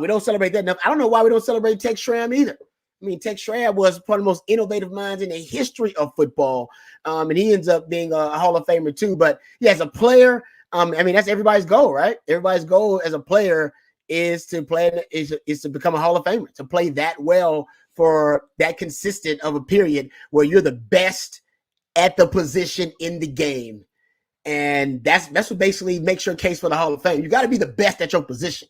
We don't celebrate that enough. I don't know why we don't celebrate Tex Schramm either. I mean, Tex Schramm was one of the most innovative minds in the history of football, and he ends up being a Hall of Famer too. But yeah, as a player, that's everybody's goal, right? Everybody's goal as a player is to to become a Hall of Famer, to play that well for that consistent of a period where you're the best at the position in the game. And that's what basically makes your case for the Hall of Fame. You got to be the best at your position,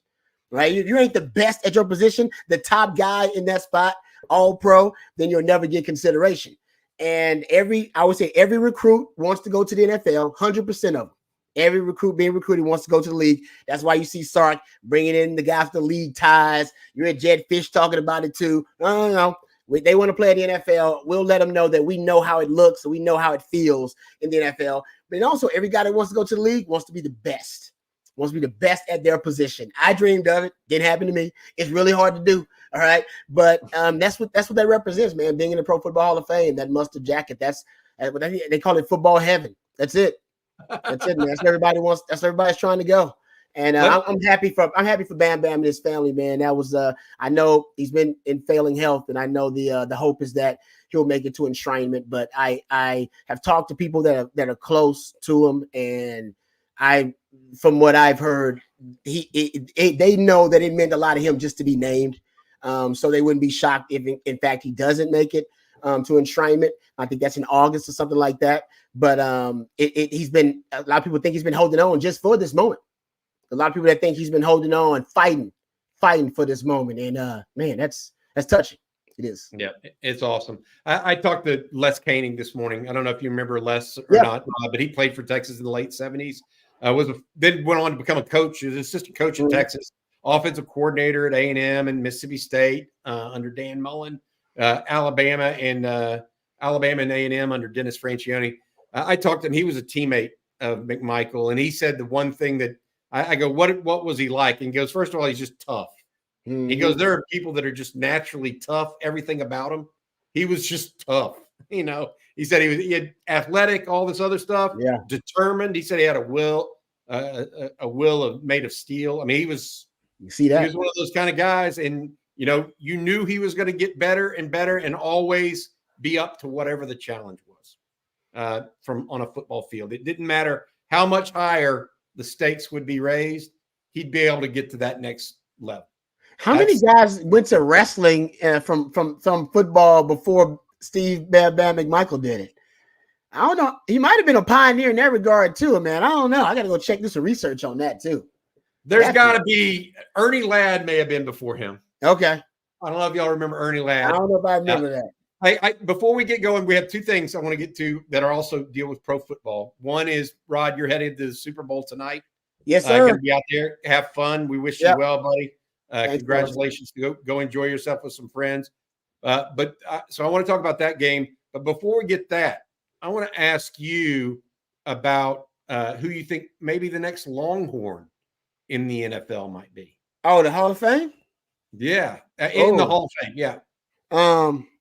right? You ain't the best at your position, the top guy in that spot, all pro, then you'll never get consideration. And I would say every recruit wants to go to the NFL, 100% of them. Every recruit being recruited wants to go to the league. That's why you see Sark bringing in the guys with the league ties. You heard Jed Fish talking about it too. No. They want to play at the NFL. We'll let them know that we know how it looks, so we know how it feels in the NFL. But also, every guy that wants to go to the league wants to be the best. Wants to be the best at their position. I dreamed of it. Didn't happen to me. It's really hard to do. All right, but that's what that represents, man. Being in the Pro Football Hall of Fame, that mustard jacket. That's what they call it. Football heaven. That's it. That's it, man. That's what everybody wants. That's where everybody's trying to go. And I'm happy for Bam Bam and his family, man. That was I know he's been in failing health, and I know the hope is that he'll make it to enshrinement. But I have talked to people that are close to him, and from what I've heard, they know that it meant a lot to him just to be named. So they wouldn't be shocked if in fact he doesn't make it to enshrinement. I think that's in August or something like that. But he's been, a lot of people think he's been holding on just for this moment. A lot of people that think he's been holding on, fighting for this moment. And man, that's touching. It is. Yeah, it's awesome. I talked to Les Koenig this morning. I don't know if you remember Les or not, but he played for Texas in the late 70s. Then went on to become a coach. He was an assistant coach in Texas, offensive coordinator at A&M and Mississippi State under Dan Mullen, Alabama and A&M under Dennis Franchione. I talked to him. He was a teammate of McMichael, and he said the one thing that I go, what was he like? And he goes, first of all, he's just tough. Mm-hmm. He goes, there are people that are just naturally tough, everything about him. He was just tough. He said he had athletic, all this other stuff, determined. He said he had a will made of steel. I mean, he was one of those kind of guys. And, you knew he was going to get better and better and always be up to whatever the challenge was from on a football field. It didn't matter how much higher the stakes would be raised. he'd be able to get to that next level. How many guys went to wrestling from football before Steve Bam McMichael did it? I don't know. He might have been a pioneer in that regard too, man. I don't know. I got to go check this research on that too. There's got to be Ernie Ladd may have been before him. Okay. I don't know if y'all remember Ernie Ladd. I don't know if I remember that. Before we get going, we have two things I want to get to that are also deal with pro football. One is, Rod, you're headed to the Super Bowl tonight. Yes, sir. Going to be out there. Have fun. We wish you well, buddy. Congratulations. Go enjoy yourself with some friends. So I want to talk about that game. But before we get that, I want to ask you about who you think maybe the next Longhorn in the NFL might be. Oh, the Hall of Fame? Yeah. In the Hall of Fame. Yeah.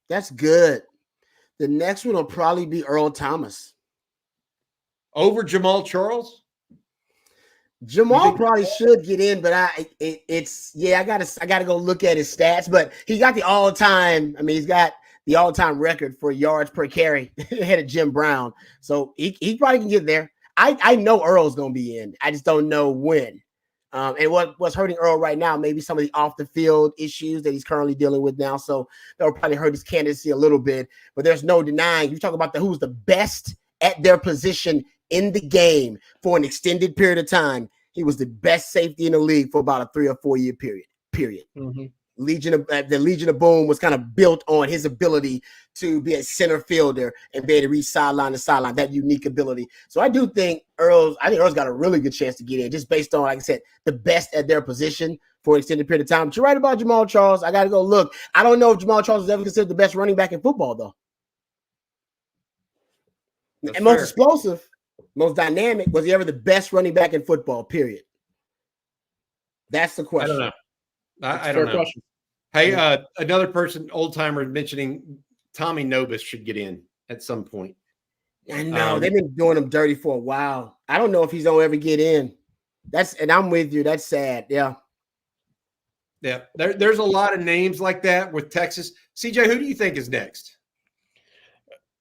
That's good. The next one will probably be Earl Thomas. Over Jamal Charles? Jamal probably should get in, but I gotta go look at his stats. But he got the all-time. I mean, he's got the all-time record for yards per carry ahead of Jim Brown. So he probably can get there. I know Earl's gonna be in. I just don't know when. And what's hurting Earl right now, maybe some of the off-the-field issues that he's currently dealing with now. So that'll probably hurt his candidacy a little bit. But there's no denying. You talk about who's the best at their position in the game for an extended period of time. He was the best safety in the league for about a 3 or 4 year period. Mm-hmm. The Legion of Boom was kind of built on his ability to be a center fielder and be able to reach sideline to sideline, that unique ability. So I do think Earl's got a really good chance to get in, just based on, like I said, the best at their position for an extended period of time. But you're right about Jamal Charles. I got to go look. I don't know if Jamal Charles was ever considered the best running back in football, though. That's and most fair. Explosive, most dynamic. Was he ever the best running back in football, period? That's the question. I don't know. I don't know. Question. Hey, another person, old timer, mentioning Tommy Nobis should get in at some point. I know they've been doing him dirty for a while. I don't know if he's gonna ever get in. And I'm with you. That's sad. Yeah. Yeah. There's a lot of names like that with Texas. CJ, who do you think is next?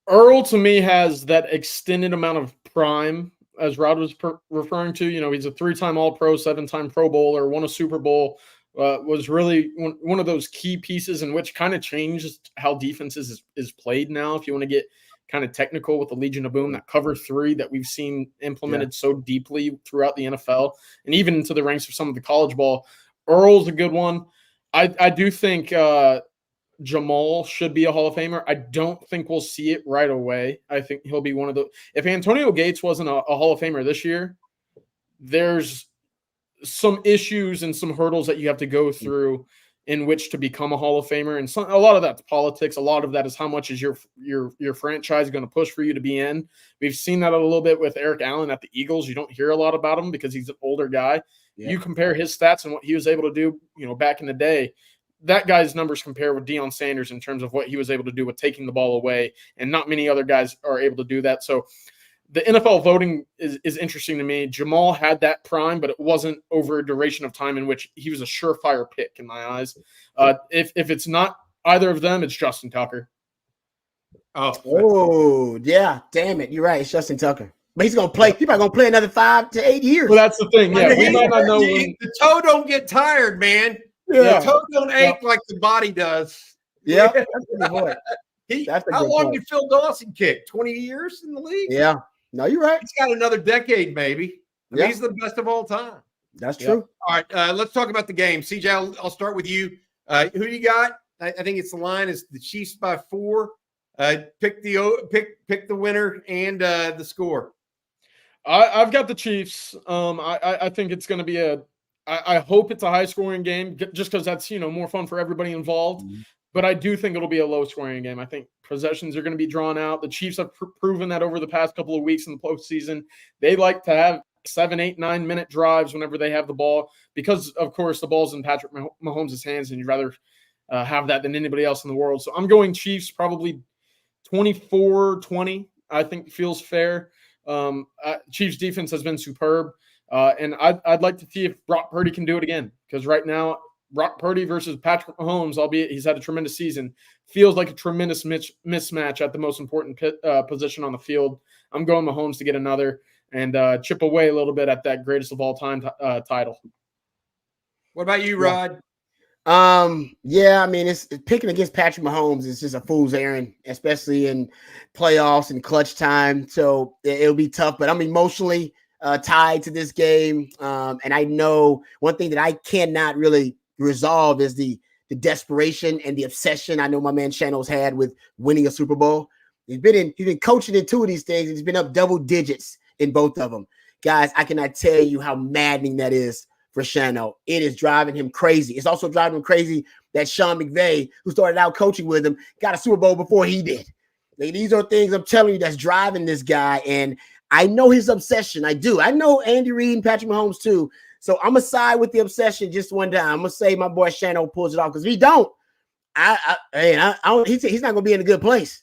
Earl, to me, has that extended amount of prime, as Rod was referring to. You know, he's a 3-time All-Pro, 7-time Pro Bowler, won a Super Bowl. Was really one of those key pieces in which kind of changed how defense is played now. If you want to get kind of technical with the Legion of Boom, that cover 3 that we've seen implemented so deeply throughout the NFL and even into the ranks of some of the college ball. Earl's a good one. I do think Jamal should be a Hall of Famer. I don't think we'll see it right away. I think he'll be one of the – if Antonio Gates wasn't a Hall of Famer this year, there's some issues and some hurdles that you have to go through in which to become a Hall of Famer. And a lot of that's politics. A lot of that is how much is your franchise going to push for you to be in. We've seen that a little bit with Eric Allen at the Eagles. You don't hear a lot about him because he's an older guy. Yeah. You compare his stats and what he was able to do, back in the day, that guy's numbers compare with Deion Sanders in terms of what he was able to do with taking the ball away. And not many other guys are able to do that. So the NFL voting is interesting to me. Jamal had that prime, but it wasn't over a duration of time in which he was a surefire pick in my eyes. If it's not either of them, it's Justin Tucker. Oh, yeah. Damn it. You're right. It's Justin Tucker. But he's going to play. He's probably going to play another 5 to 8 years. Well, that's the thing. Yeah, we might not know when. The toe don't get tired, man. Yeah. The toe don't ache like the body does. Yeah. That's a good point. How long did Phil Dawson kick? 20 years in the league? Yeah. No, you're right. He's got another decade, maybe. He's the best of all time. That's true. All right, let's talk about the game. CJ, I'll start with you. Who do you got? I think it's the line is the Chiefs by 4. Pick the winner and the score. I've got the Chiefs. I think it's going to be I hope it's a high-scoring game just because that's, more fun for everybody involved. Mm-hmm. But I do think it'll be a low-scoring game. I think possessions are going to be drawn out. The Chiefs have proven that over the past couple of weeks in the postseason. They like to have 7, 8, 9-minute drives whenever they have the ball because, of course, the ball's in Patrick Mahomes' hands, and you'd rather have that than anybody else in the world. So I'm going Chiefs probably 24-20, I think feels fair. Chiefs defense has been superb. And I'd like to see if Brock Purdy can do it again because right now, Brock Purdy versus Patrick Mahomes, albeit he's had a tremendous season, feels like a tremendous mismatch at the most important position on the field. I'm going Mahomes to get another and chip away a little bit at that greatest of all time title. What about you, Rod? Yeah, I mean, it's picking against Patrick Mahomes is just a fool's errand, especially in playoffs and clutch time. So it'll be tough, but I'm emotionally tied to this game. And I know one thing that I cannot really resolve is the desperation and the obsession I know my man Shano's had with winning a Super Bowl. He's been coaching in 2 of these things. He's been up double digits in both of them. Guys, I cannot tell you how maddening that is for Shano. It is driving him crazy. It's also driving him crazy that Sean McVay, who started out coaching with him, got a Super Bowl before he did. Like, these are things I'm telling you that's driving this guy. And I know his obsession. I do. I know Andy Reid and Patrick Mahomes too. So I'm going to side with the obsession just one time. I'm going to say my boy Shano pulls it off, because if he don't, he's not going to be in a good place.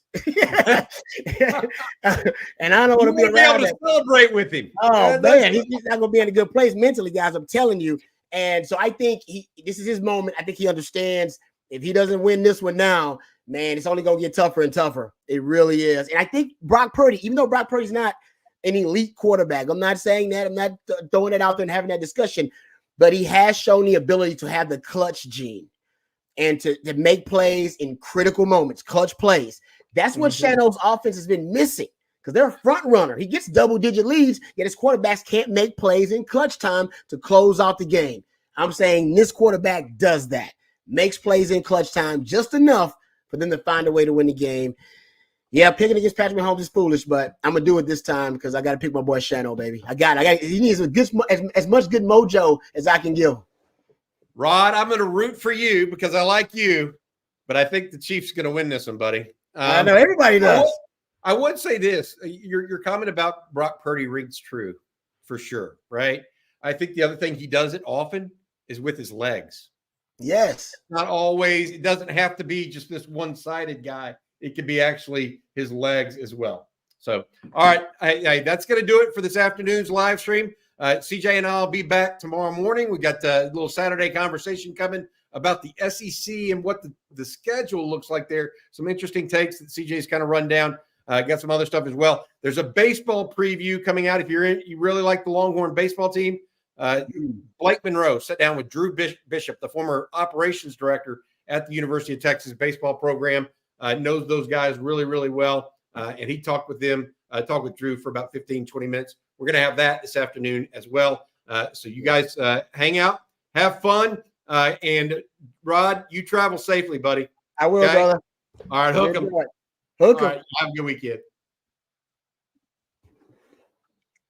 And I don't want to be around to celebrate with him. Oh, man, he's not going to be in a good place mentally, guys. I'm telling you. And so I think this is his moment. I think he understands if he doesn't win this one now, man, it's only going to get tougher and tougher. It really is. And I think Brock Purdy, even though Brock Purdy's not an elite quarterback, I'm not saying that. I'm not throwing it out there and having that discussion, but he has shown the ability to have the clutch gene and to make plays in critical moments, clutch plays. That's what Shano's offense has been missing, because they're a front runner. He gets double-digit leads, yet his quarterbacks can't make plays in clutch time to close out the game. I'm saying this quarterback does that, makes plays in clutch time just enough for them to find a way to win the game. Yeah, picking against Patrick Mahomes is foolish, but I'm going to do it this time because I got to pick my boy Shano, baby. I got it. He needs as much good mojo as I can give him. Rod, I'm going to root for you because I like you, but I think the Chiefs are going to win this one, buddy. I know everybody does. I would say this. Your comment about Brock Purdy rings true for sure, right? I think the other thing he does it often is with his legs. Yes. Not always. It doesn't have to be just this one-sided guy. It could be actually his legs as well. So, all right. That's going to do it for this afternoon's live stream. CJ and I will be back tomorrow morning. We got a little Saturday conversation coming about the SEC and what the schedule looks like there. Some interesting takes that CJ's kind of run down. Got some other stuff as well. There's a baseball preview coming out. If you really like the Longhorn baseball team, Blake Monroe sat down with Drew Bishop, the former operations director at the University of Texas baseball program. Knows those guys really, really well. And he talked with them, talked with Drew for about 15, 20 minutes. We're going to have that this afternoon as well. So you guys hang out, have fun. And Rod, you travel safely, buddy. I will, brother. All right, hook 'em. Hook 'em. All right, have a good weekend.